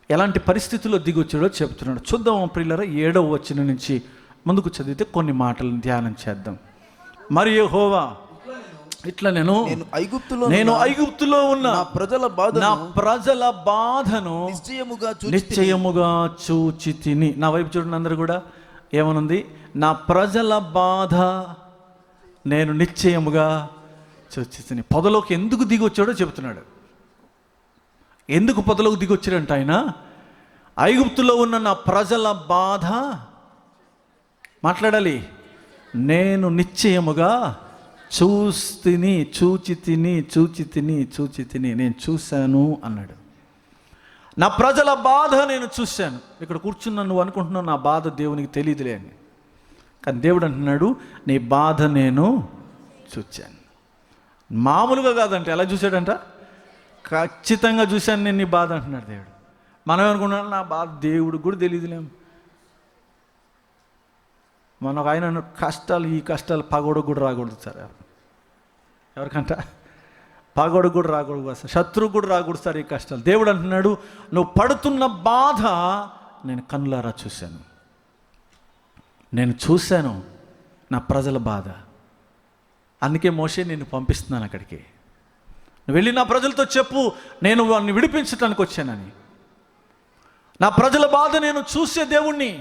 ఎలాంటి పరిస్థితుల్లో దిగి వచ్చాడో చెప్తున్నాడు. చూద్దాం ప్రియులారా, 7వ వచనం నుంచి ముందుకు చదివితే కొన్ని మాటలను ధ్యానం చేద్దాం. మరి యెహోవా ఇట్లా నేను ఐగుప్తులో ఉన్న నా ప్రజల బాధను నిశ్చయముగా చూచి తిని. నా వైపు చూడండి అందరూ కూడా. ఏమనుంది? నా ప్రజల బాధ నేను నిశ్చయముగా చూచి తిని. పొదలోకి ఎందుకు దిగి వచ్చాడో చెబుతున్నాడు. ఎందుకు పొదలోకి దిగి వచ్చాడంట ఆయన? ఐగుప్తులో ఉన్న నా ప్రజల బాధ మాట్లాడాలి. నేను నిశ్చయముగా చూచి తిని నేను చూశాను అన్నాడు. నా ప్రజల బాధ నేను చూశాను. ఇక్కడ కూర్చున్నా నువ్వు అనుకుంటున్నావు నా బాధ దేవునికి తెలియదులే అని. కానీ దేవుడు అంటున్నాడు, నీ బాధ నేను చూశాను. మామూలుగా కాదంటే ఎలా చూశాడంట? ఖచ్చితంగా చూశాను నేను నీ బాధ అంటున్నాడు దేవుడు. మనం ఏమనుకున్నాం, నా బాధ దేవుడికి కూడా తెలియదులేము. మన ఆయన కష్టాలు, ఈ కష్టాలు పగోడకు కూడా రాకూడదు సార్. ఎవరికంట? పగోడకు కూడా రాకూడదు సార్, శత్రువు కూడా రాకూడదు సార్ ఈ కష్టాలు. దేవుడు అంటున్నాడు, నువ్వు పడుతున్న బాధ నేను కన్నులారా చూశాను. నేను చూశాను నా ప్రజల బాధ. అందుకే మోషే నేను పంపిస్తున్నాను అక్కడికి. నువ్వు వెళ్ళి నా ప్రజలతో చెప్పు, నేను వారిని విడిపించడానికి వచ్చానని. నా ప్రజల బాధ నేను చూసే దేవుణ్ణి,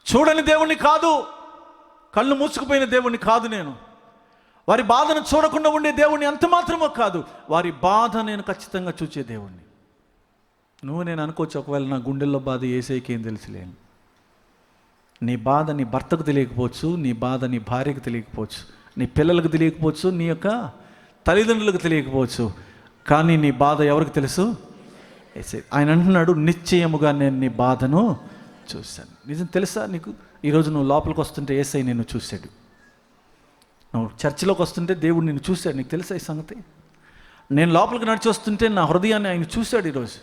చూడని దేవుణ్ణి కాదు, కళ్ళు మూసుకుపోయిన దేవుణ్ణి కాదు. నేను వారి బాధను చూడకుండా ఉండే దేవుణ్ణి అంత మాత్రమో కాదు, వారి బాధ నేను ఖచ్చితంగా చూసే దేవుణ్ణి. నువ్వు నేను అనుకోవచ్చు, ఒకవేళ నా గుండెల్లో బాధ యేసయ్యకి ఏం తెలుసులేను. నీ బాధ నీ భర్తకు తెలియకపోవచ్చు, నీ బాధ నీ భార్యకు తెలియకపోవచ్చు, నీ పిల్లలకు తెలియకపోవచ్చు, నీ యొక్క తల్లిదండ్రులకు తెలియకపోవచ్చు. కానీ నీ బాధ ఎవరికి తెలుసు? యేసయ్య. ఆయన అంటున్నాడు, నిశ్చయముగా నేను నీ బాధను చూశాను. నిజం తెలుసా నీకు? ఈరోజు నువ్వు లోపలికి వస్తుంటే యేసయ్య నిన్ను చూశాడు. నువ్వు చర్చిలోకి వస్తుంటే దేవుడు నిన్ను చూశాడు. నీకు తెలుసా ఈ సంగతి? నేను లోపలికి నడిచి వస్తుంటే నా హృదయాన్ని ఆయన చూశాడు. ఈరోజు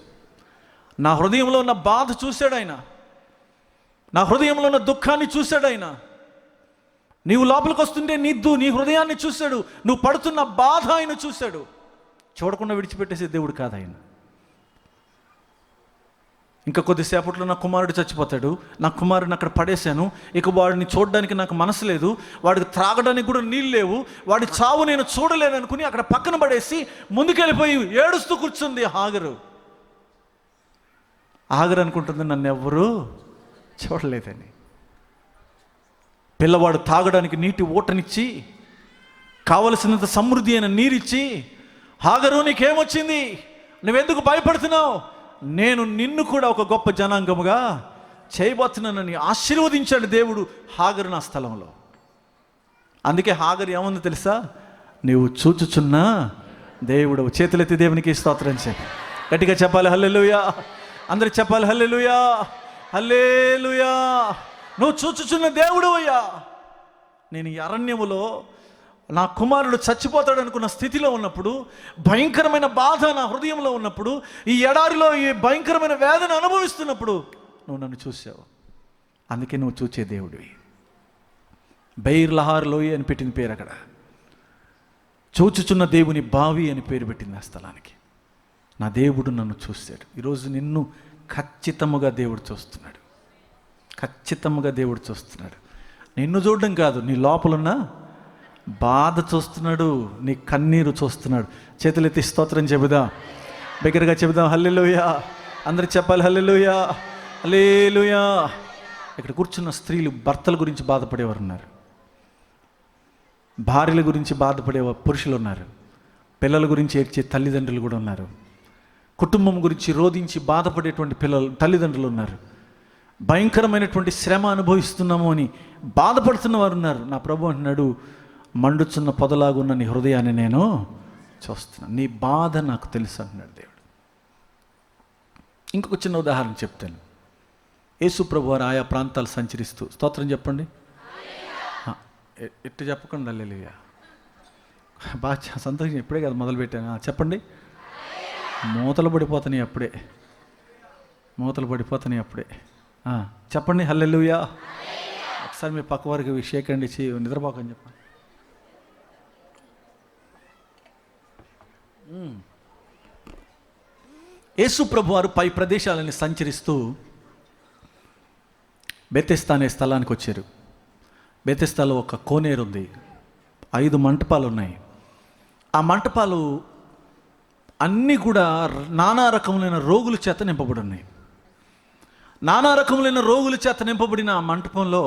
నా హృదయంలో ఉన్న బాధ చూశాడు ఆయన. నా హృదయంలో ఉన్న దుఃఖాన్ని చూశాడు ఆయన. నీవు లోపలికి వస్తుంటే నీ హృదయాన్ని చూశాడు. నువ్వు పడుతున్న బాధ ఆయన చూశాడు. చూడకుండా విడిచిపెట్టేసే దేవుడు కాదు ఆయన. ఇంకా కొద్దిసేపట్లో నా కుమారుడు చచ్చిపోతాడు, నా కుమారుడిని అక్కడ పడేశాను, ఇక వాడిని చూడడానికి నాకు మనసు లేదు, వాడికి త్రాగడానికి కూడా నీళ్ళు లేవు, వాడి చావు నేను చూడలేను అనుకుని అక్కడ పక్కన పడేసి ముందుకెళ్ళిపోయి ఏడుస్తూ కూర్చుంది హాగరు. హాగరు అనుకుంటుంది నన్ను ఎవ్వరూ చూడలేదని. పిల్లవాడు తాగడానికి నీటి ఊటనిచ్చి, కావలసినంత సమృద్ధి అయిన నీరిచ్చి, హాగరు నీకేమొచ్చింది, నువ్వెందుకు భయపడుతున్నావు, నేను నిన్ను కూడా ఒక గొప్ప జనాంగముగా చేయబోతున్నానని ఆశీర్వదించాడు దేవుడు హాగరు నా స్థలంలో. అందుకే హాగరు ఏముందో తెలుసా, నీవు చూచుచున్న దేవుడు. చేతులెత్తి దేవునికి స్తోత్రం చెప్పి గట్టిగా చెప్పాలి హల్లెలూయా. అందరికి చెప్పాలి హల్లెలూయా, హల్లెలూయా. నువ్వు చూచుచున్న దేవుడు అయ్యా. నేను ఈ అరణ్యములో నా కుమారుడు చచ్చిపోతాడు అనుకున్న స్థితిలో ఉన్నప్పుడు, భయంకరమైన బాధ నా హృదయంలో ఉన్నప్పుడు, ఈ ఎడారిలో ఈ భయంకరమైన వేదన అనుభవిస్తున్నప్పుడు నువ్వు నన్ను చూసావు. అందుకే నువ్వు చూచే దేవుడివి. బెయిర్ లహార్ లోయ అని పెట్టిన పేరు అక్కడ. చూచుచున్న దేవుని బావి అని పేరు పెట్టింది ఆ స్థలానికి. నా దేవుడు నన్ను చూశాడు. ఈరోజు నిన్ను ఖచ్చితముగా దేవుడు చూస్తున్నాడు. ఖచ్చితంగా దేవుడు చూస్తున్నాడు. నిన్ను చూడడం కాదు, నీ లోపలున్న బాధ చూస్తున్నాడు, నీ కన్నీరు చూస్తున్నాడు. చేతులెత్తి స్తోత్రం చెబుదా, బిగ్గరగా చెబుదాం హల్లెలూయా. అందరికి చెప్పాలి హల్లెలూయా, హల్లెలూయా. ఇక్కడ కూర్చున్న స్త్రీలు భర్తల గురించి బాధపడేవారు ఉన్నారు, భార్యల గురించి బాధపడే పురుషులు ఉన్నారు, పిల్లల గురించి ఏడ్చే తల్లిదండ్రులు కూడా ఉన్నారు, కుటుంబం గురించి రోధించి బాధపడేటువంటి తల్లిదండ్రులు ఉన్నారు, భయంకరమైనటువంటి శ్రమ అనుభవిస్తున్నాము అని బాధపడుతున్న వారు ఉన్నారు. నా ప్రభు అంటున్నాడు, మండుచున్న పొదలాగున్న నీ హృదయాన్ని నేను చూస్తున్నాను, నీ బాధ నాకు తెలుసు అంటున్నాడు దేవుడు. ఇంకొక చిన్న ఉదాహరణ చెప్తాను. యేసు ప్రభు వారు ఆయా ప్రాంతాలు సంచరిస్తూ, స్తోత్రం చెప్పండి, ఎట్టు చెప్పకుండా హల్లెలూయా. బాగా సంతోషం, ఇప్పుడే కదా మొదలుపెట్టాను. చెప్పండి. మూతలు పడిపోతున్నాయి అప్పుడే, మూతలు పడిపోతున్నాయి అప్పుడే. చెప్పండి హల్లెలూయా. ఒకసారి మీ పక్క వారికి షేక్ అండ్ ఇచ్చి నిద్రపోకని చెప్పండి. యేసు ప్రభు వారు పై ప్రదేశాలని సంచరిస్తూ బెతెస్దా అనే స్థలానికి వచ్చారు. బెతెస్దాలో ఒక కోనేరు ఉంది, 5 మంటపాలు ఉన్నాయి. ఆ మంటపాలు అన్నీ కూడా నానా రకములైన రోగుల చేత నింపబడి ఉన్నాయి. నానా రకములైన రోగుల చేత నింపబడిన ఆ మంటపంలో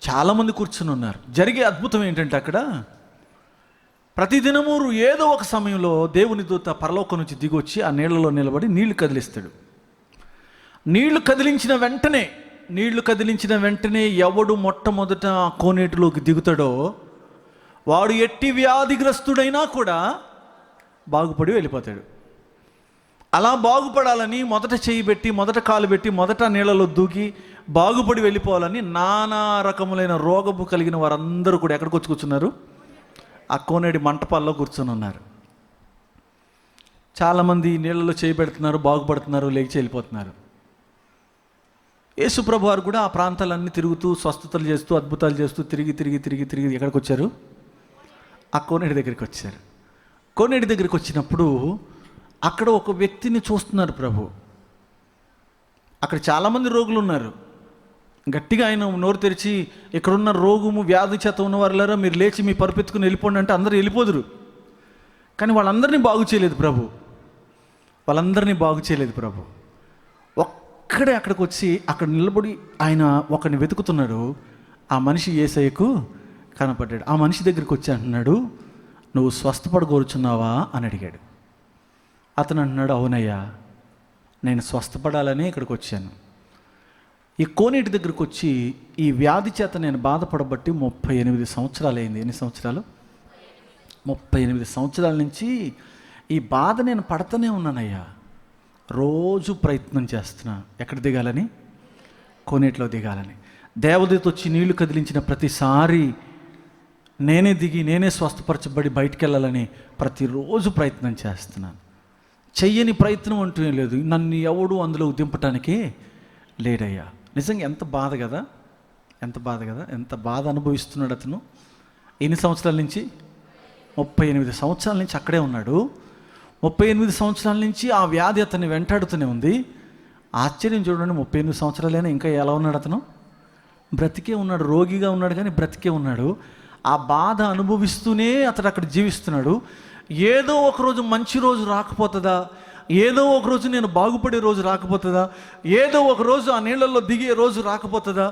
చాలామంది కూర్చుని ఉన్నారు. జరిగే అద్భుతం ఏంటంటే, అక్కడ ప్రతిదినము ఏదో ఒక సమయంలో దేవుని దూత పరలోకం నుంచి దిగొచ్చి ఆ నీళ్లలో నిలబడి నీళ్లు కదిలిస్తాడు. నీళ్లు కదిలించిన వెంటనే ఎవడు మొట్టమొదట ఆ కోనేటిలోకి దిగుతాడో వాడు ఎట్టి వ్యాధిగ్రస్తుడైనా కూడా బాగుపడి వెళ్ళిపోతాడు. అలా బాగుపడాలని మొదట చేయి పెట్టి, మొదట కాలు పెట్టి, మొదట నీళ్ళలో దూకి బాగుపడి వెళ్ళిపోవాలని నానా రకములైన రోగము కలిగిన వారందరూ కూడా ఎక్కడికి వచ్చి కూర్చున్నారు, ఆ కోనేటి మంటపాల్లో కూర్చొని ఉన్నారు. చాలామంది నీళ్ళలో చేయి పెడుతున్నారు, బాగుపడుతున్నారు, లేచి వెళ్ళిపోతున్నారు. యేసు ప్రభు వారు కూడా ఆ ప్రాంతాలన్నీ తిరుగుతూ స్వస్థతలు చేస్తూ అద్భుతాలు చేస్తూ తిరిగి ఎక్కడికి వచ్చారు, ఆ కోనేటి దగ్గరికి వచ్చారు. కోనేటి దగ్గరికి వచ్చినప్పుడు అక్కడ ఒక వ్యక్తిని చూస్తున్నారు ప్రభు. అక్కడ చాలామంది రోగులు ఉన్నారు. గట్టిగా ఆయన నోరు తెరిచి, ఇక్కడున్న రోగము వ్యాధి చేత ఉన్నవారులారా మీరు లేచి మీ పరుపెత్తుకుని వెళ్ళిపోండి అంటే అందరూ వెళ్ళిపోదురు. కానీ వాళ్ళందరినీ బాగు చేయలేదు ప్రభు. ఒక్కడే అక్కడికి వచ్చి అక్కడ నిలబడి ఆయన ఒకరిని వెతుకుతున్నాడు. ఆ మనిషి యేసయ్యకు కనపడ్డాడు. ఆ మనిషి దగ్గరికి వచ్చి అంటున్నాడు, నువ్వు స్వస్థపడగోరుచున్నావా అని అడిగాడు. అతను అంటున్నాడు, అవునయ్యా, నేను స్వస్థపడాలని ఇక్కడికి వచ్చాను. ఈ కోనేటి దగ్గరికి వచ్చి ఈ వ్యాధి చేత నేను బాధపడబట్టి 38 సంవత్సరాలు అయింది. ఎన్ని సంవత్సరాలు? 38 సంవత్సరాల నుంచి ఈ బాధ నేను పడుతూనే ఉన్నానయ్యా. రోజు ప్రయత్నం చేస్తున్నా, ఎక్కడ దిగాలని, కోనేటిలో దిగాలని. దేవదూత వచ్చి నీళ్లు కదిలించిన ప్రతిసారి నేనే స్వస్థపరచబడి బయటికి వెళ్ళాలని ప్రతిరోజు ప్రయత్నం చేస్తున్నాను. చెయ్యని ప్రయత్నం అంటూ ఏం లేదు. నన్ను ఎవడు అందులో దింపటానికి లేడయ్యా. నిజంగా ఎంత బాధ కదా, ఎంత బాధ అనుభవిస్తున్నాడు అతను. ఎన్ని సంవత్సరాల నుంచి? 38 సంవత్సరాల నుంచి అక్కడే ఉన్నాడు. 38 సంవత్సరాల నుంచి ఆ వ్యాధి అతన్ని వెంటాడుతూనే ఉంది. ఆశ్చర్యం చూడండి, 38 సంవత్సరాలైనా ఇంకా ఎలా ఉన్నాడు అతను? బ్రతికే ఉన్నాడు. రోగిగా ఉన్నాడు కానీ బ్రతికే ఉన్నాడు. ఆ బాధ అనుభవిస్తూనే అతడు అక్కడ జీవిస్తున్నాడు. ఏదో ఒకరోజు మంచి రోజు రాకపోతుందా, ఏదో ఒకరోజు నేను బాగుపడే రోజు రాకపోతుందా, ఏదో ఒకరోజు ఆ నీళ్ళల్లో దిగే రోజు రాకపోతుందా,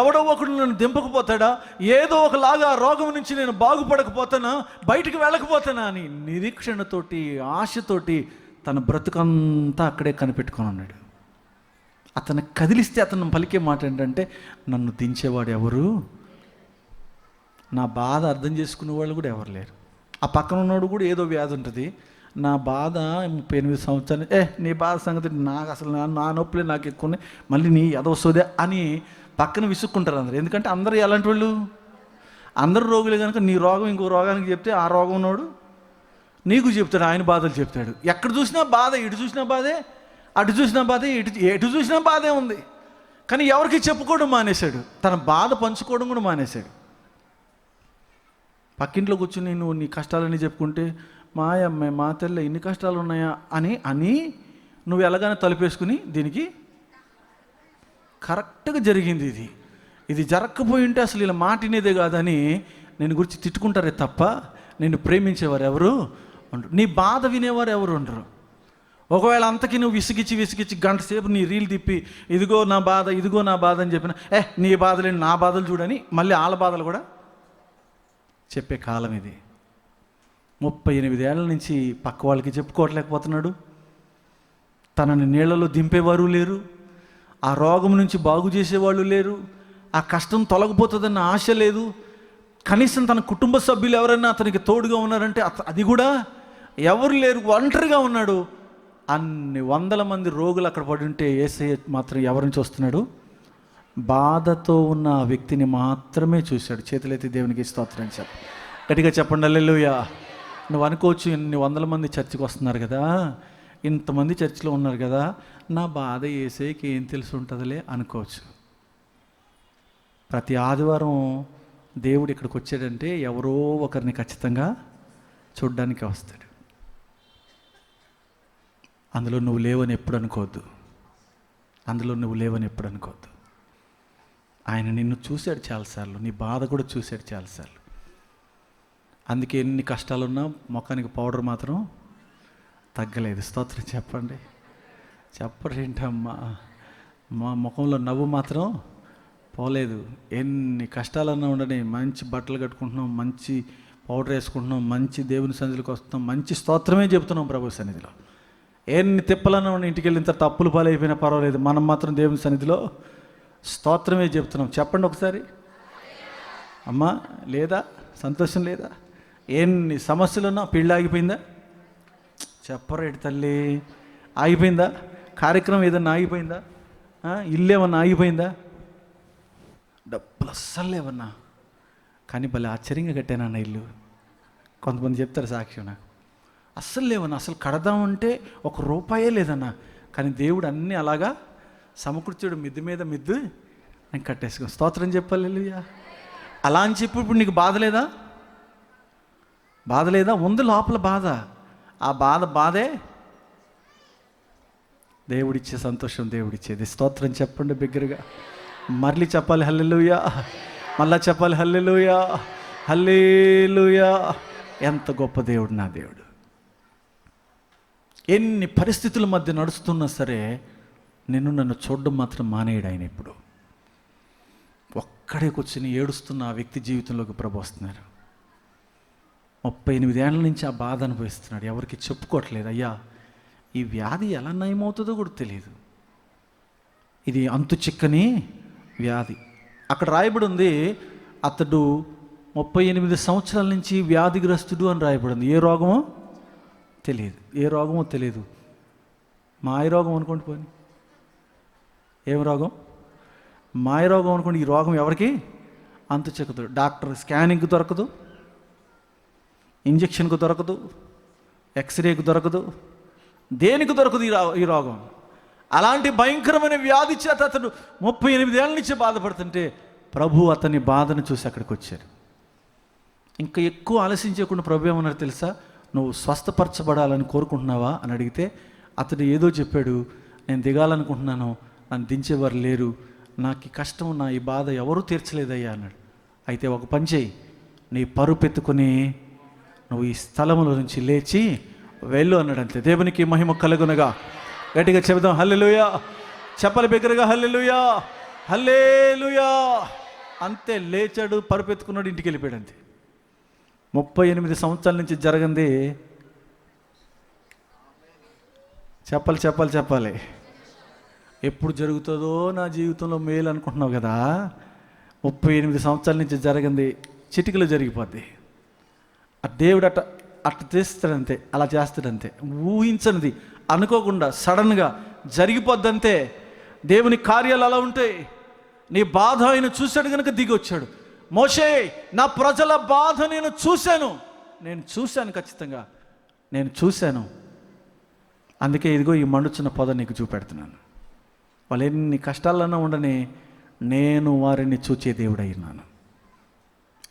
ఎవడో ఒకడు నన్ను దింపకపోతాడా, ఏదో ఒకలాగా ఆ రోగం నుంచి నేను బాగుపడకపోతానా, బయటికి వెళ్ళకపోతానా అని నిరీక్షణతోటి, ఆశతోటి తన బ్రతుకంతా అక్కడే కనిపెట్టుకొని ఉన్నాడు. అతను కదిలిస్తే అతను పలికే మాట ఏంటంటే, నన్ను దించేవాడు ఎవరు? నా బాధ అర్థం చేసుకునే వాళ్ళు కూడా ఎవరు లేరు. ఆ పక్కన ఉన్నవాడు కూడా ఏదో వ్యాధి ఉంటుంది. నా బాధ 38 సంవత్సరాలు, నీ బాధ సంగతి నాకు అసలు నా నొప్పులే నాకు ఎక్కువ, మళ్ళీ నీ ఎదవసోదే అని పక్కన విసుక్కుంటారు అందరు. ఎందుకంటే అందరూ ఎలాంటి వాళ్ళు? అందరూ రోగులే కనుక నీ రోగం ఇంకో రోగానికి చెప్తే ఆ రోగం ఉన్నవాడు నీకు చెప్తాడు, ఆయన బాధలు చెప్తాడు. ఎక్కడ చూసినా బాధ, ఇటు చూసినా బాధే, అటు చూసినా బాధే, ఎటు చూసినా బాధే ఉంది. కానీ ఎవరికి చెప్పుకోవడం మానేశాడు, తన బాధ పంచుకోవడం కూడా మానేశాడు. పక్కింట్లో కూర్చుని నువ్వు నీ కష్టాలన్నీ చెప్పుకుంటే, మా అమ్మాయి మా తెల్ల ఇన్ని కష్టాలు ఉన్నాయా అని నువ్వు ఎలాగైనా తలుపేసుకుని, దీనికి కరెక్ట్గా జరిగింది, ఇది జరగకపోయి ఉంటే అసలు ఇలా మాట వినేదే కాదని నేను గురించి తిట్టుకుంటారే తప్ప నిన్ను ప్రేమించేవారు ఎవరు ఉండరు, నీ బాధ వినేవారు ఎవరు ఉండరు. ఒకవేళ అంతకి నువ్వు విసిగిచ్చి గంట సేపు నీ రీల్ తిప్పి ఇదిగో నా బాధ అని చెప్పిన, నీ బాధలేని నా బాధలు చూడని మళ్ళీ వాళ్ళ బాధలు కూడా చెప్పే కాలం ఇది. 38 ఏళ్ళ నుంచి పక్క వాళ్ళకి చెప్పుకోవట్లేకపోతున్నాడు. తనని నీళ్లలో దింపేవారు లేరు, ఆ రోగం నుంచి బాగు చేసేవాళ్ళు లేరు, ఆ కష్టం తొలగిపోతుందన్న ఆశ లేదు. కనీసం తన కుటుంబ సభ్యులు ఎవరైనా అతనికి తోడుగా ఉన్నారంటే అది కూడా ఎవరు లేరు, ఒంటరిగా ఉన్నాడు. అన్ని వందల మంది రోగులు అక్కడ పడి ఉంటే యేసయ్య మాత్రం ఎవరిని చూస్తున్నాడు? బాధతో ఉన్న ఆ వ్యక్తిని మాత్రమే చూశాడు. చేతులైతే దేవునికి స్తోత్రం చెప్ప, గట్టిగా చెప్పండి హల్లెలూయా. నువ్వు అనుకోవచ్చు, ఇన్ని వందల మంది చర్చికి వస్తున్నారు కదా, ఇంతమంది చర్చిలో ఉన్నారు కదా, నా బాధ యేసయ్యకి ఏం తెలిసి ఉంటుందిలే అనుకోవచ్చు. ప్రతి ఆదివారం దేవుడు ఇక్కడికి వచ్చాడంటే ఎవరో ఒకరిని ఖచ్చితంగా చూడ్డానికి వస్తాడు. అందులో నువ్వు లేవని ఎప్పుడు అనుకోవద్దు, ఆయన నిన్ను చూశాడు చాలాసార్లు, నీ బాధ కూడా చూశాడు చాలాసార్లు. అందుకే ఎన్ని కష్టాలున్నా ముఖానికి పౌడర్ మాత్రం తగ్గలేదు. స్తోత్రం చెప్పండి. చెప్పరేంటమ్మా, మా ముఖంలో నవ్వు మాత్రం పోలేదు. ఎన్ని కష్టాలన్నా ఉండని, మంచి బట్టలు కట్టుకుంటున్నాం, మంచి పౌడర్ వేసుకుంటున్నాం, మంచి దేవుని సన్నిధిలోకి వస్తున్నాం, మంచి స్తోత్రమే చెబుతున్నాం ప్రభు సన్నిధిలో. ఎన్ని తిప్పలన్నా ఉండి ఇంటికి వెళ్ళిన తర్వాత అప్పులు పాలైపోయినా పర్వాలేదు, మనం మాత్రం దేవుని సన్నిధిలో స్తోత్రమే చెప్తున్నాం. చెప్పండి ఒకసారి అమ్మా. లేదా సంతోషం లేదా? ఎన్ని సమస్యలున్నా, పెళ్ళి ఆగిపోయిందా? చెప్పరేటి తల్లి, ఆగిపోయిందా? కార్యక్రమం ఏదన్నా ఆగిపోయిందా? ఇల్లు ఏమన్నా ఆగిపోయిందా? డబ్బులు అస్సలు లేవన్నా, కానీ భలే ఆశ్చర్యంగా కట్టానన్న ఇల్లు. కొంతమంది చెప్తారు సాక్ష్యం, నాకు అస్సలు లేవన్నా, అసలు కడదామంటే ₹1 లేదన్నా, కానీ దేవుడు అన్నీ అలాగా సమకూర్చాడు, మిద్దు మీద మిద్దు నేను కట్టేసుకో. స్తోత్రం చెప్పాలి హల్లెలూయా. అలా అని చెప్పి ఇప్పుడు నీకు బాధ లేదా? ఉంది లోపల బాధ. ఆ బాధే దేవుడిచ్చే సంతోషం, దేవుడిచ్చేది. స్తోత్రం చెప్పండి బిగ్గరగా, మళ్ళీ చెప్పాలి హల్లెలూయా, మళ్ళా చెప్పాలి హల్లెలూయా, హల్లెలూయా. ఎంత గొప్ప దేవుడు నా దేవుడు. ఎన్ని పరిస్థితుల మధ్య నడుస్తున్నా సరే నన్ను చూడడం మాత్రం మానేయడు ఆయన. ఇప్పుడు ఒక్కడే కూర్చొని ఏడుస్తున్న ఆ వ్యక్తి జీవితంలోకి ప్రభు వస్తున్నారు. 38 ఏళ్ళ నుంచి ఆ బాధ అనుభవిస్తున్నాడు, ఎవరికి చెప్పుకోవట్లేదు. అయ్యా, ఈ వ్యాధి ఎలా నయమవుతుందో కూడా తెలియదు, ఇది అంతు చిక్కని వ్యాధి. అక్కడ రాయబడి ఉంది, అతడు 38 సంవత్సరాల నుంచి వ్యాధిగ్రస్తుడు అని రాయబడి ఉంది. ఏ రోగమో తెలియదు. మాయ రోగం అనుకోండి, పోనీ ఏం రోగం? మాయ రోగం అనుకోండి. ఈ రోగం ఎవరికి అంతు చిక్కదు. డాక్టర్ స్కానింగ్కి దొరకదు, ఇంజక్షన్కు దొరకదు, ఎక్స్రేకి దొరకదు, దేనికి దొరకదు ఈ రోగం. అలాంటి భయంకరమైన వ్యాధి చేత అతడు 38 ఏళ్ళ నుంచి బాధపడుతుంటే ప్రభు అతని బాధను చూసి అక్కడికి వచ్చారు. ఇంకా ఎక్కువ ఆలస్యించకుండా ప్రభు ఏమన్నారు తెలుసా? నువ్వు స్వస్థపరచబడాలని కోరుకుంటున్నావా అని అడిగితే అతడు ఏదో చెప్పాడు. నేను దిగాలనుకుంటున్నాను, నన్ను దించేవారు లేరు, నాకు ఈ కష్టం, నా ఈ బాధ ఎవరూ తీర్చలేదయ్యా అన్నాడు. అయితే ఒక పని చేయి, నీ పరుపెత్తుకుని నువ్వు ఈ స్థలంలో నుంచి లేచి వెళ్ళు అన్నాడు. అంతే. దేవునికి మహిమ కలుగునగా. గట్టిగా చెబుదాం హల్లెలూయా. చెప్పలు బిగ్గరగా హల్లెలూయా, హల్లెలూయా. అంతే, లేచాడు, పరుపెత్తుకున్నాడు, ఇంటికి వెళ్ళిపోయాడు. అంతే. 38 సంవత్సరాల నుంచి జరగంది. చెప్పాలి. ఎప్పుడు జరుగుతుందో నా జీవితంలో మేలు అనుకుంటున్నావు కదా, 38 సంవత్సరాల నుంచి జరగంది చిటికలో జరిగిపోద్ది. ఆ దేవుడు అట్ట చేస్తాడంతే, అలా చేస్తాడంతే. ఊహించనిది, అనుకోకుండా సడన్గా జరిగిపోద్దంతే. దేవుని కార్యాలు అలా ఉంటాయి. నీ బాధ ఆయన చూశాడు కనుక దిగి వచ్చాడు. మోషే, నా ప్రజల బాధ నేను చూశాను ఖచ్చితంగా, నేను చూశాను. అందుకే ఇదిగో ఈ మండుచున్న పొద నీకు చూపెడుతున్నాను. వాళ్ళు ఎన్ని కష్టాలన్నా ఉండని నేను వారిని చూచే దేవుడైనాను.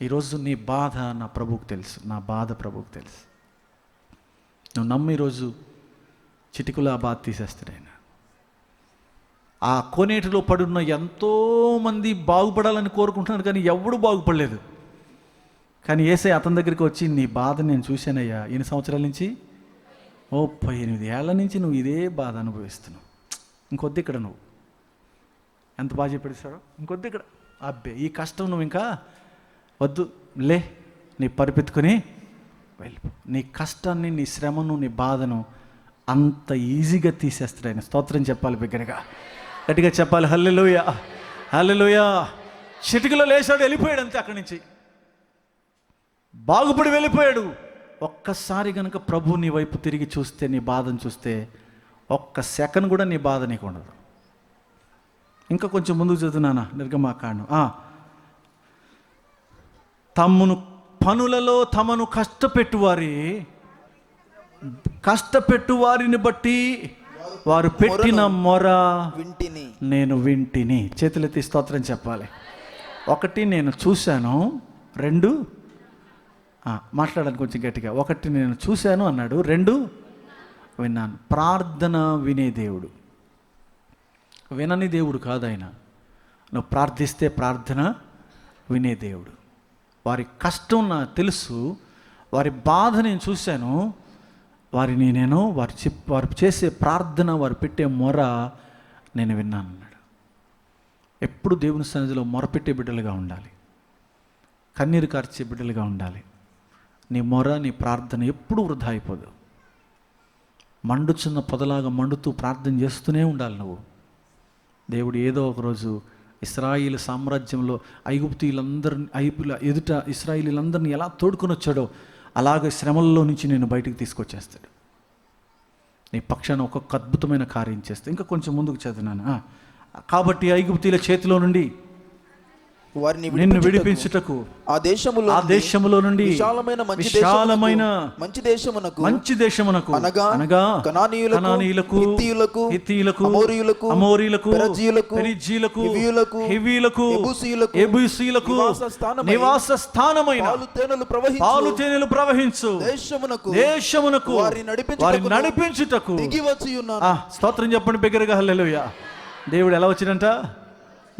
ఈరోజు నీ బాధ నా ప్రభువుకు తెలుసు, నా బాధ ప్రభువుకు తెలుసు. నువ్వు నమ్మి ఈరోజు చిటికలో ఆ బాధ తీసేస్తాడు ఆయన. ఆ కోనేటిలో పడున్న ఎంతోమంది బాగుపడాలని కోరుకుంటున్నారు, కానీ ఎవడు బాగుపడలేదు. కానీ యేసయ్య అతని దగ్గరికి వచ్చి, నీ బాధ నేను చూశానయ్యా. ఎన్ని సంవత్సరాల నుంచి? 38 ఏళ్ల నుంచి నువ్వు ఇదే బాధ అనుభవిస్తున్నావు. ఇంకొద్ది ఇక్కడ నువ్వు ఎంత బాగా చెప్పాడు సార్, ఇంకొద్ది ఇక్కడ. అబ్బే, ఈ కష్టం నువ్వు ఇంకా వద్దు, లే, నీ పరిపెత్తుకొని వెళ్ళిపో. నీ కష్టాన్ని, నీ శ్రమను, నీ బాధను అంత ఈజీగా తీసేస్తాడు ఆయన. స్తోత్రం చెప్పాలి బిగ్గరగా, గట్టిగా చెప్పాలి హల్లెలూయా, హల్లెలూయా. చిటికలో లేచాడు, వెళ్ళిపోయాడు అంతే. అక్కడి నుంచి బాగుపడి వెళ్ళిపోయాడు. ఒక్కసారి కనుక ప్రభు నీ వైపు తిరిగి చూస్తే, నీ బాధను చూస్తే, ఒక్క సెకండ్ కూడా నీ బాధ నీకు ఉండదు. ఇంకా కొంచెం ముందుకు చదువునానా, నిర్గమాకాండం. తమను కష్టపెట్టు వారిని బట్టి వారు పెట్టిన మొర నేను వింటిని. చేతులెత్తి స్తోత్రం చెప్పాలి. 1 నేను చూశాను, 2 మాట్లాడాను కొంచెం గట్టిగా. 1 నేను చూశాను అన్నాడు, 2 విన్నాను. ప్రార్థన వినే దేవుడు, వినని దేవుడు కాదు ఆయన. నువ్వు ప్రార్థిస్తే ప్రార్థన వినే దేవుడు. వారి కష్టం నాకు తెలుసు, వారి బాధ నేను చూశాను, వారు చేసే ప్రార్థన, వారు పెట్టే మొర నేను విన్నాను అన్నాడు. ఎప్పుడు దేవుని సన్నిధిలో మొరపెట్టే బిడ్డలుగా ఉండాలి, కన్నీరు కార్చే బిడ్డలుగా ఉండాలి. నీ మొర, నీ ప్రార్థన ఎప్పుడు వృధా అయిపోదు. మండుచున్న పొదలాగా మండుతూ ప్రార్థన చేస్తూనే ఉండాలి నువ్వు. దేవుడు ఏదో ఒకరోజు ఇశ్రాయేలు సామ్రాజ్యంలో ఎదుట ఇశ్రాయేలీలందరినీ ఎలా తోడుకొని వచ్చాడో అలాగే శ్రమల్లో నుంచి నేను బయటికి తీసుకొచ్చేస్తాడు. నీ పక్షాన ఒక్కొక్క అద్భుతమైన కార్యం చేస్తే. ఇంకా కొంచెం ముందుకు చదివినాను. కాబట్టి ఐగుప్తీయుల చేతిలో నుండి నిన్ను విడిపించుటకు ఆ దేశములో నుండి విశాలమైన మంచి దేశమునకు అనగా కనానీయులకు, హిత్తీయులకు, అమోరీయులకు, పెరిజ్జీయులకు, హివ్వీయులకు, యెబూసీయులకు నివాస స్థానమైన పాలు తేనెలు ప్రవహించు దేశమునకు వారిని నడిపించుటకు. స్తోత్రం చెప్పండి బిగ్గరగా హల్లెలూయా. దేవుడు ఎలా వచ్చిందంట?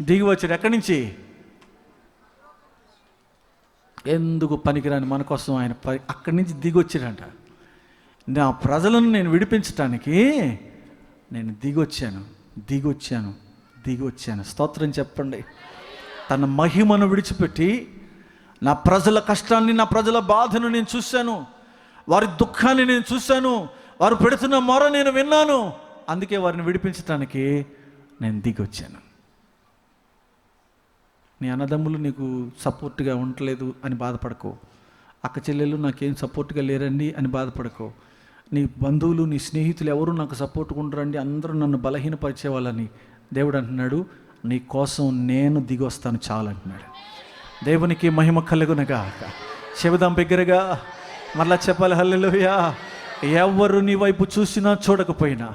దిగి వచ్చాడు. ఎక్కడి నుంచి? ఎందుకు పనికిరాని మన కోసం ఆయన అక్కడి నుంచి దిగి వచ్చాడంట. నా ప్రజలను నేను విడిపించటానికి నేను దిగి వచ్చాను. స్తోత్రం చెప్పండి. తన మహిమను విడిచిపెట్టి నా ప్రజల కష్టాన్ని, నా ప్రజల బాధను నేను చూశాను, వారి దుఃఖాన్ని నేను చూశాను, వారు పెడుతున్న మొర నేను విన్నాను. అందుకే వారిని విడిపించటానికి నేను దిగి వచ్చాను. నీ అన్నదమ్ములు నీకు సపోర్ట్గా ఉండలేదు అని బాధపడకో. అక్క చెల్లెలు నాకేం సపోర్ట్గా లేరండి అని బాధపడకో. నీ బంధువులు, నీ స్నేహితులు ఎవరు నాకు సపోర్ట్గా ఉండరండి, అందరూ నన్ను బలహీనపరిచేవాళ్ళని దేవుడు అంటున్నాడు. నీ కోసం నేను దిగి వస్తాను చాలు అంటున్నాడు. దేవునికి మహిమ కలుగునగా. చెబుదాం బిగ్గరగా, మరలా చెప్పాలి హల్లెలూయా. ఎవరు నీ వైపు చూసినా చూడకపోయినా,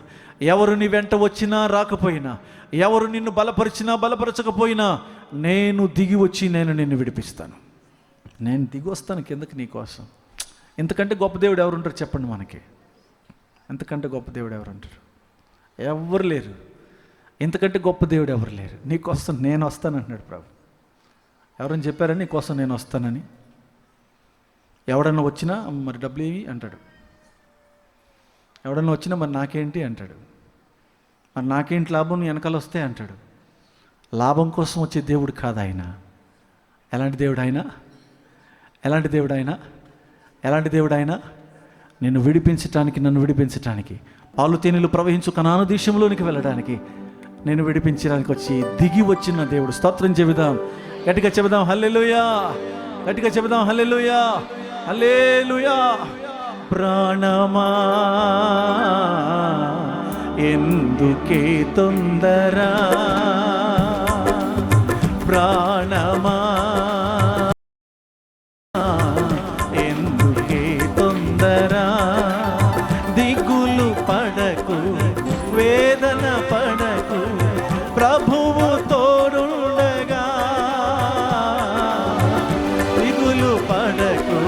ఎవరు నీ వెంట వచ్చినా రాకపోయినా, ఎవరు నిన్ను బలపరిచినా బలపరచకపోయినా, నేను దిగి వచ్చి నేను నిన్ను విడిపిస్తాను. నేను దిగి వస్తాను కిందకి నీ కోసం. ఇంతకంటే గొప్ప దేవుడు ఎవరుంటారు చెప్పండి మనకి? ఎంతకంటే గొప్ప దేవుడు ఎవరుంటారు? ఎవరు లేరు, ఇంతకంటే గొప్ప దేవుడు ఎవరు లేరు. నీకోసం నేను వస్తాను అంటున్నాడు ప్రభు. ఎవరైనా చెప్పారని నీకోసం నేను వస్తానని? ఎవడన్నా వచ్చినా మరి డబ్బులు ఏవి అంటాడు, ఎవడన్నా వచ్చినా మరి నాకేంటి అంటాడు, మరి నాకేంటి లాభం నీ వెనకాల వస్తే అంటాడు. లాభం కోసం వచ్చే దేవుడు కాదు ఆయన. ఎలాంటి దేవుడు ఆయన? ఎలాంటి దేవుడు ఆయన? ఎలాంటి దేవుడు ఆయన? నిన్ను విడిపించటానికి, నన్ను విడిపించటానికి, పాలు తేనెలు ప్రవహించు కనాను దేశంలోనికి వెళ్ళడానికి, నేను విడిపించడానికి వచ్చి దిగి వచ్చిన దేవుడు. స్తోత్రం చెబుదాం, గట్టిగా చెబుదాం హల్లెలూయా, గట్టిగా చెబుదాం హల్లెలూయా, హల్లెలూయా. ప్రాణమా ఎందుకే తొందర, ప్రాణమా ఎందుకే తొందర, దిగులు పడకు, వేదన పడకు, ప్రభువు తోడుండగా, దిగులు పడకు.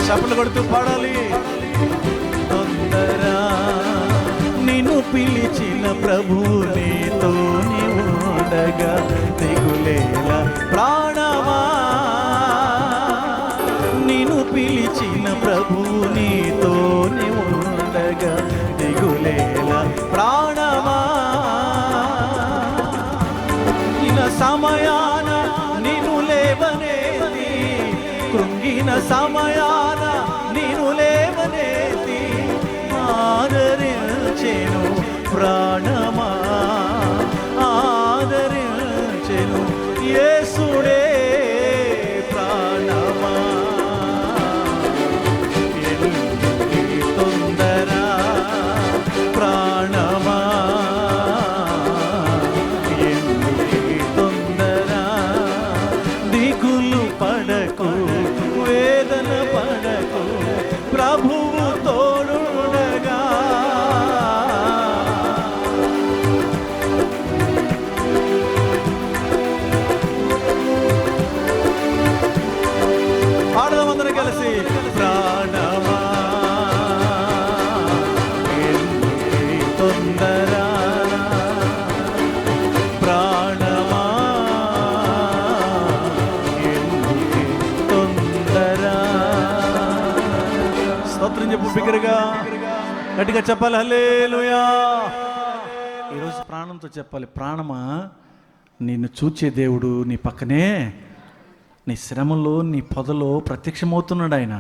చప్పట్లు కొడుతూ పాడాలి. తొందర నిన్ను పిలిచిన ప్రభువు నీతోనే ఉండగా, దిగులేలా ప్రాణమా, నిన్ను పిలిచిన ప్రభువు నీతోనే ఉండగా, దిగులేలా ప్రాణమా. ఇలా సమయాన నిన్ను లేవనేది, కృంగిన సమయాన నిన్ను లేవనేది, ఆదరించెను ప్రాణమా, ఆదరించెను యేసుడే ప్రాణమా. ఎందుకే తొందర, ప్రాణమా ఎందుకే తొందర, దిగులు పడకు, వేదన పడకు, ప్రభువు తోడుండగా. పాడదాం అందరం కలిసి. ప్రాణమా ఎందుకే తొందర, ప్రాణమా ఎందుకే తొందర. స్తోత్రం చెప్పు బిగ్గరగా, గట్టిగా చెప్పాలి హల్లెలూయా. ఈరోజు ప్రాణంతో చెప్పాలి, ప్రాణమా నిన్ను చూచే దేవుడు నీ పక్కనే, నీ శ్రమలో, నీ పొదలో ప్రత్యక్షమవుతున్నాడు ఆయన,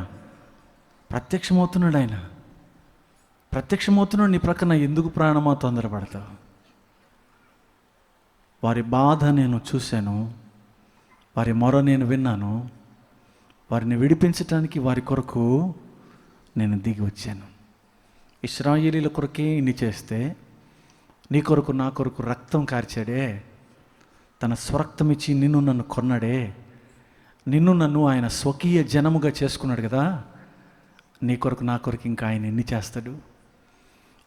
ప్రత్యక్షమవుతున్నాడు ఆయన, ప్రత్యక్షమవుతున్నాడు నీ ప్రక్కన. ఎందుకు ప్రాణమా తొందరపడతావు? వారి బాధ నేను చూశాను, వారి మొర నేను విన్నాను, వారిని విడిపించటానికి వారి కొరకు నేను దిగి వచ్చాను. ఇశ్రాయేలీల కొరకే ఇన్ని చేస్తే, నీ కొరకు నా కొరకు రక్తం కార్చాడే, తన స్వరక్తం ఇచ్చి నిన్ను నన్ను కొన్నాడే, నిన్ను నన్ను ఆయన స్వకీయ జనముగా చేసుకున్నాడు కదా, నీ కొరకు నా కొరకు ఇంకా ఆయన ఎన్ని చేస్తాడు?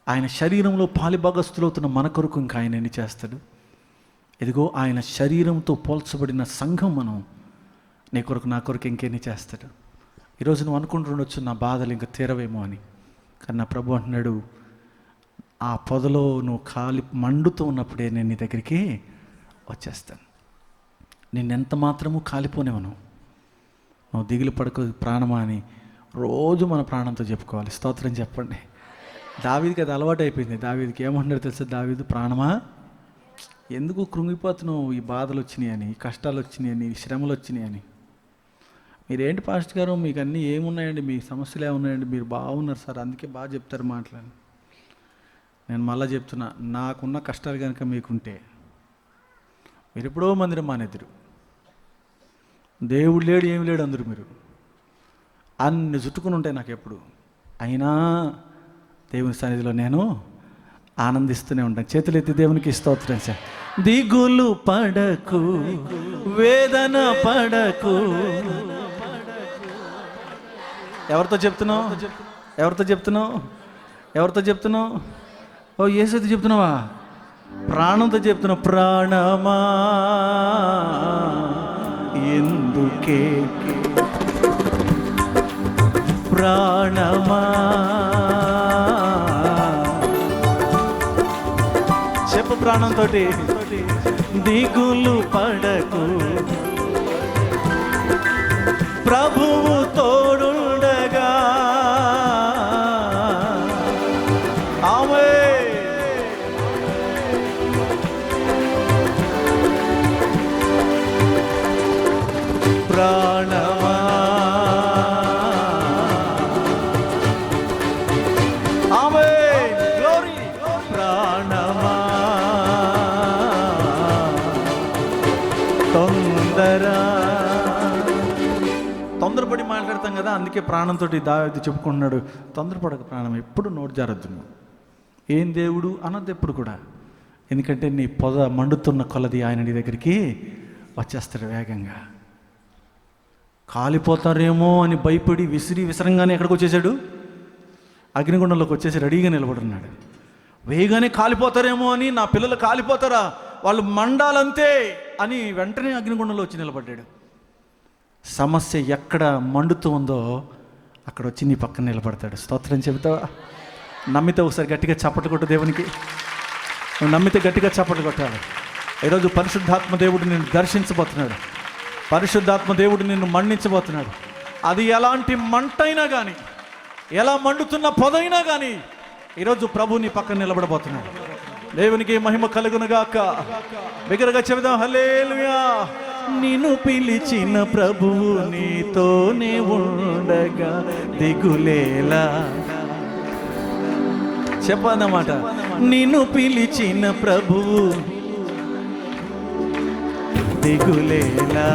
ఆయన శరీరంలో పాలిభాగస్తులవుతున్న మన కొరకు ఇంకా ఆయన ఎన్ని చేస్తాడు? ఇదిగో ఆయన శరీరంతో పోల్చబడిన సంఘం మనం, నీ కొరకు నా కొరకు ఇంకెన్ని చేస్తాడు? ఈరోజు నువ్వు అనుకుంటుండొచ్చు నా బాధలు ఇంకా తీరవేమో అని, కానీ నా ప్రభు అంటున్నాడు, ఆ పొదలో నువ్వు కాలి మండుతూ ఉన్నప్పుడే నేను నీ దగ్గరికి వచ్చేస్తాను. నిన్నెంత మాత్రము కాలిపోనేవను. నువ్వు దిగులు పడకు ప్రాణమా అని రోజు మన ప్రాణంతో చెప్పుకోవాలి. స్తోత్రం చెప్పండి. దావీదుకి అది అలవాటు అయిపోయింది. దావీదుకి ఏమంటున్నాడు తెలుసా? దావీదు, ప్రాణమా ఎందుకు కృంగిపోతున్నావు? ఈ బాధలు వచ్చినాయని, ఈ కష్టాలు వచ్చినాయని, ఈ శ్రమలు వచ్చినాయని. మీరేంటి పాస్టర్ గారు, మీకు అన్నీ ఏమున్నాయండి, మీ సమస్యలు ఏమున్నాయండి, మీరు బాగున్నారు సార్, అందుకే బాగా చెప్తారు మాట్లాడి. నేను మళ్ళీ చెప్తున్నా, నాకున్న కష్టాలు కనుక మీకుంటే మీరు ఎప్పుడో మందిరం మానేద్దరు. దేవుడు లేడు, ఏమి లేడు అందరూ. మీరు అన్ని చుట్టుకుని ఉంటాయి నాకు ఎప్పుడు. అయినా దేవుని సన్నిధిలో నేను ఆనందిస్తూనే ఉంటాను. చేతులు ఎత్తి దేవునికి స్తోత్రం సార్. దిగులు పడకు, వేదన పడకు. ఎవరితో చెప్తున్నావు? ఎవరితో చెప్తున్నావు? ఎవరితో చెప్తున్నావు? ఓ యేసుతో చెప్తున్నావా? ప్రాణంతో చెప్తున్నావు. ప్రాణమా ఎందుకే, ప్రాణమా చెప్పు ప్రాణంతో, దిగులు పడకు ప్రభువు తోడుండగా. ఆమేన్. ప్రాణమా ఆమేన్, గ్లోరీ. ప్రాణమా తొందరపడి మాట్లాడతాం కదా, అందుకే ప్రాణంతో దావీదు చెప్పుకుంటున్నాడు, తొందరపడక ప్రాణం, ఎప్పుడు నోటు జారద్దు. ఏం దేవుడు అన్నది ఎప్పుడు కూడా, ఎందుకంటే నీ పొద మండుతున్న కొలది ఆయన నీ దగ్గరికి వచ్చేస్తాడు వేగంగా. కాలిపోతారేమో అని భయపడి విసరంగానే ఎక్కడికి వచ్చేసాడు? అగ్నిగుండంలోకి వచ్చేసి రెడీగా నిలబడున్నాడు. వేగానే కాలిపోతారేమో అని, నా పిల్లలు కాలిపోతారా, వాళ్ళు మండాలంతే అని వెంటనే అగ్నిగుండంలో వచ్చి నిలబడ్డాడు. సమస్య ఎక్కడ మండుతూ ఉందో అక్కడ వచ్చి నీ పక్కన నిలబడతాడు. స్తోత్రం చెబుతావా? నమ్మితే ఒకసారి గట్టిగా చప్పట్లు కొట్టు దేవునికి. నువ్వు నమ్మితే గట్టిగా చప్పట్లు కొట్టాలి. ఈరోజు పరిశుద్ధాత్మ దేవుడు నిన్ను దర్శించబోతున్నాడు. పరిశుద్ధాత్మ దేవుడు నిన్ను మండించబోతున్నాడు. అది ఎలాంటి మంటైనా కానీ, ఎలా మండుతున్న పొదైనా కానీ ఈరోజు ప్రభు నీ పక్కన నిలబడబోతున్నాడు. దేవునికి మహిమ కలుగునుగాక. బిగ్గరగా చెబుదాం హల్లెలూయా. నిన్ను పిలిచిన ప్రభువు నీతోనే ఉండగా దిగులేలా. చెప్పన్నమాట, నిన్ను పిలిచిన ప్రభువు దిగులేలా.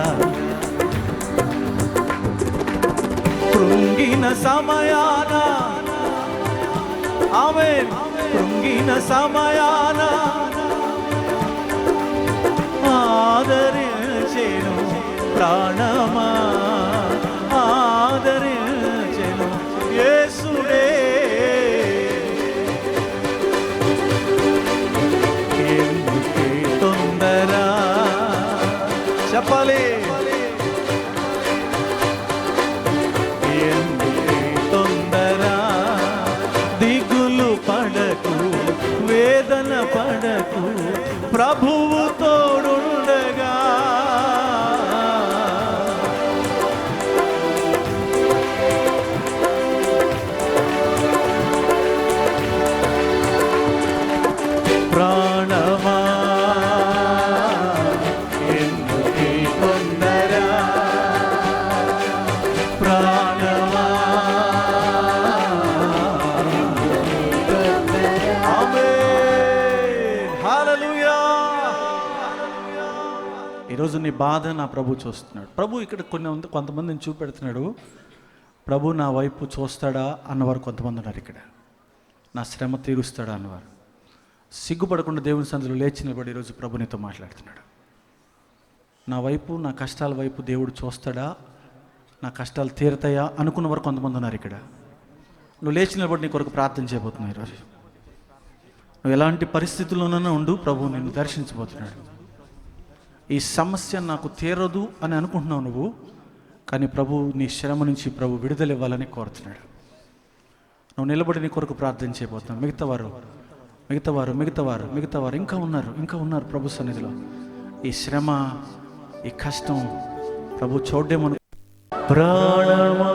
కృంగిన సమయాన, ఆమేన్, కృంగిన సమయాన ఆదరించెను ప్రాణమా, ఆదరించెను యేసుడే. ఎందుకే తొందర, చెప్పాలి, ఎందుకే తొందర, దిగులు పడకు, వేదన పడకు, ప్రభువు తోడుండగా. ప్రాణమా ఎందుకే తొందర, ప్రాణమా ఆమేన్, హల్లెలూయా. ఈరోజు నీ బాధ నా ప్రభు చూస్తున్నాడు. ప్రభు ఇక్కడ కొంతమందిని చూపెడుతున్నాడు. ప్రభు నా వైపు చూస్తాడా అన్నవారు కొంతమంది ఉన్నారు ఇక్కడ. నా శ్రమ తీరుస్తాడా అన్నవారు. సిగ్గుపడకుండా దేవుని సన్నిధిలో లేచి నిలబడి ఈరోజు ప్రభు నీతో మాట్లాడుతున్నాడు. నా వైపు, నా కష్టాల వైపు దేవుడు చూస్తాడా, నా కష్టాలు తీరతాయా అనుకున్నవారు కొంతమంది ఉన్నారు ఇక్కడ. నువ్వు లేచి నిలబడి నీ కొరకు ప్రార్థన చేయబోతున్నావు. ఈరోజు నువ్వు ఎలాంటి పరిస్థితుల్లోనైనా ఉండు, ప్రభు నిన్ను దర్శించబోతున్నాడు. ఈ సమస్య నాకు తీరదు అని అనుకుంటున్నావు నువ్వు, కానీ ప్రభు నీ శ్రమ నుంచి ప్రభు విడుదల ఇవ్వాలని కోరుతున్నాడు. నువ్వు నిలబడి నీ కొరకు ప్రార్థన చేయబోతున్నావు. మిగతావారు ఇంకా ఉన్నారు ప్రభు సన్నిధిలో. ఈ శ్రమ, ఈ కష్టం ప్రభు చూడేమను. ప్రాణమా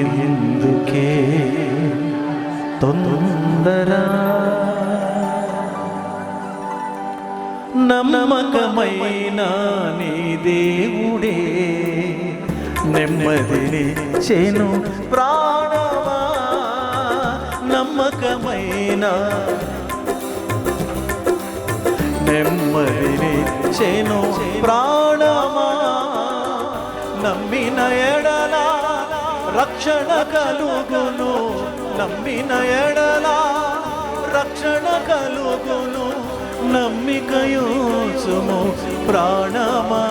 ఎందుకే తొందర, నమ్మకమైన నీ దేవుడే నెమ్మదిని చేను ప్రాణమా, నమ్మకమైన నెమ్మదిని చేను ప్రాణమా, నమ్మిన ఎడల రక్షణ కలుగును, నమ్మిన ఎడల రక్షణ కలుగును, నమ్మికయుచుము ప్రాణమా,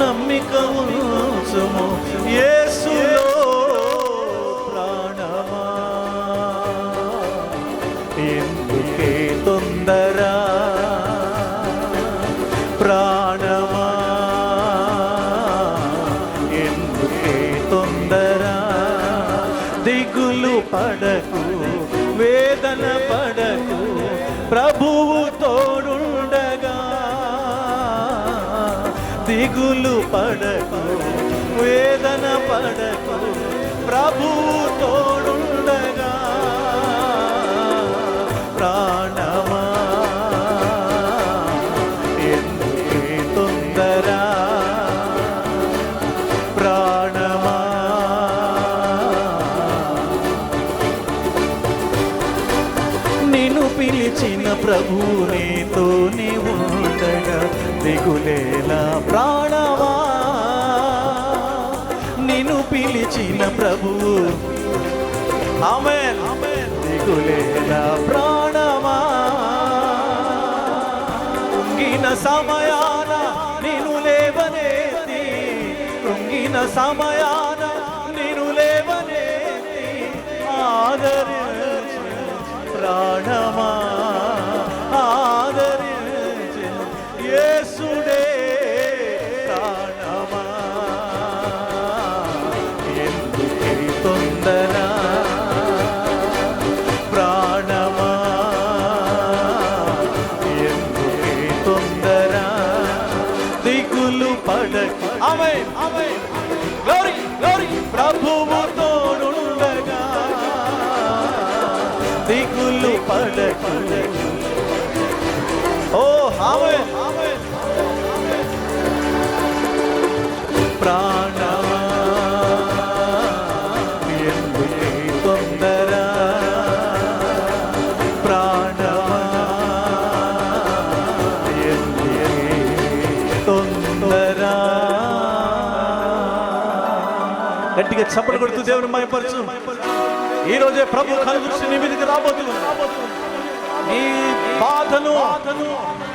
నమ్మికయుచుము నివసించుము యేసులో ప్రాణమా, ఎందుకే తొందర ప్రాణమా, ఎందుకే తొందర, దిగులు పడకు వేదన పడకు ప్రభువు తోడుండగా, దిగులు పడకు వేదన పడకు ప్రభువు తోడుండగా, ప్రాణమా ఎందుకే తొందర ప్రాణమా. నిన్ను పిలిచిన ప్రభువు నీతోనే ఉండగా దిగులేలా ప్రాణమా, నిన్ను పిలిచిన ప్రభువు ఆమేన్ దిగులేలా ప్రాణమా, కృంగిన సమయాన నిన్ను లేవనెత్తి, కృంగిన సమయాన నిన్ను లేవనెత్తి ఆదరించు ప్రాణమా, ఆదరించు యేసుడే ప్రాణమా, ఎందుకే తొందర ప్రాణమా, ఎందుకే తొందర, దిగులు పడకు ఆమేన్ ఆమేన్ గ్లోరీ గ్లోరీ ప్రభువు తోడుండగా, దిగులు పడకు ఓ ఆమేన్ ప్రాణమా, ఎందుకే తొందర ప్రాణమా, ఎందుకే తొందర. గట్టిగా చప్పట్లు కొడుతూ దేవుని మహిమపరచు. ఈ రోజే ప్రభు కనుదృష్టి నీ మీదకి రాబోతుంది. నీ బాధను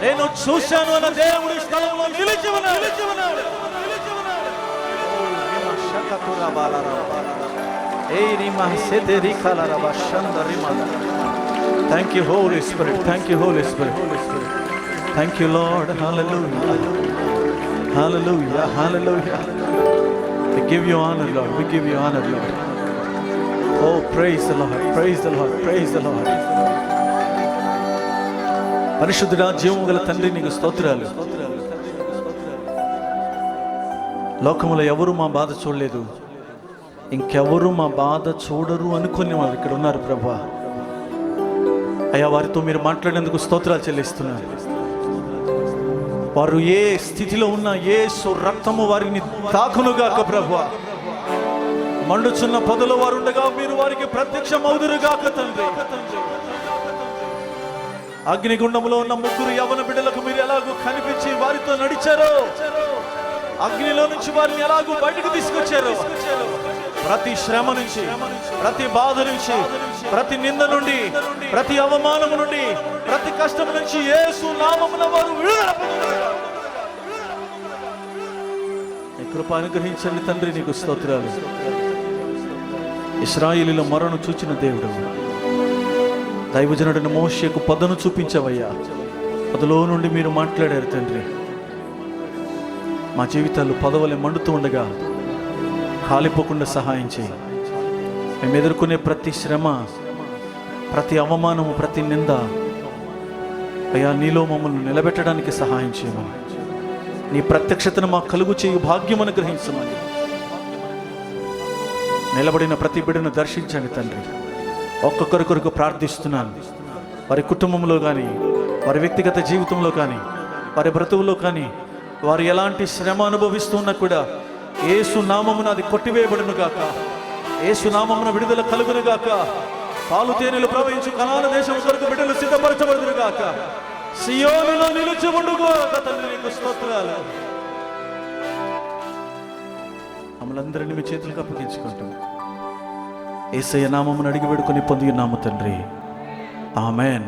నేను చూశాను అన్న దేవుడి స్థలంలో నిలిచి ఉన్నాడు. Thank you, Holy Spirit. Thank you, Holy Spirit. Thank you, Lord. Hallelujah. Hallelujah. Hallelujah. We give you honor, Lord. We give you honor, Lord. Oh, praise the Lord. Praise the Lord. Praise the Lord. పరిశుద్ధుడా జీవము గల తండ్రి నీకు స్తోత్రాలు. లోకములో ఎవరు మా బాధ చూడలేదు, ఇంకెవరు మా బాధ చూడరు అనుకుని వాళ్ళు ఇక్కడ ఉన్నారు ప్రభా. అయ్యా వారితో మీరు మాట్లాడేందుకు స్తోత్రాలు చెల్లిస్తున్నారు. వారు ఏ స్థితిలో ఉన్నా యేసు రక్తము వారిని తాకునుగాక ప్రభువా. మండుచున్న పొదలో వారు ఉండగా మీరు వారికి ప్రత్యక్షమౌదురుగాక తండ్రి. అగ్నిగుండంలో ఉన్న ముగ్గురు యవ్వన బిడ్డలకు మీరు ఎలాగో కనిపించి వారితో నడిచారో, అగ్నిలో నుంచి వారిని ఎలాగో బయటకు తీసుకొచ్చారు. ప్రతి శ్రమ నుంచి, ప్రతి బాధ నుంచి, ప్రతి నింద నుండి, ప్రతి అవమానము నుండి, ప్రతి కష్టం నుంచి యేసు నామమున వారు విడుదల పొందుతారు. నీ కృప అనుగ్రహించండి తండ్రి, నీకు స్తోత్రాలు. ఇశ్రాయేలుల మొరను చూచిన దేవుడు, దైవజనుడిని మోషేకు పొదను చూపించవయ్యా. పొదలో నుండి మీరు మాట్లాడారు తండ్రి. మా జీవితాలు పొదవలే మండుతూ ఉండగా కాలిపోకుండా సహాయం చేయి. మేము ఎదుర్కొనే ప్రతి శ్రమ, ప్రతి అవమానము, ప్రతి నింద అయ్యా నీలో మమ్మల్ని నిలబెట్టడానికి సహాయం చేయమని, నీ ప్రత్యక్షతను మాకు కలుగు చేయు భాగ్యం అనుగ్రహించమని. నిలబడిన ప్రతి బిడ్డను దర్శించండి తండ్రి. ఒక్కొక్కరి కొరకు ప్రార్థిస్తున్నాను. వారి కుటుంబంలో కానీ, వారి వ్యక్తిగత జీవితంలో కానీ, వారి బ్రతువులో కానీ వారు ఎలాంటి శ్రమ అనుభవిస్తున్నా కూడా యేసు నామమున అది కొట్టివేయబడును గాక. యేసు నామమున విడుదల కలుగును గాక. పాలు తేనెలు ప్రవహించు కనాన దేశం కొరకు బిడ్డలు సిద్ధపరచబడును గాక. సియోనులో నిలిచి ఉండుగాక తండ్రి, నీకు స్తోత్రాలు. మమ్మల్ందరినీ మీ చేతులకు అప్పగించుకుంటాం. యేసయ్య నామమున అడిగి వేడుకొని పొంది ఉన్నాము తండ్రి. ఆమేన్.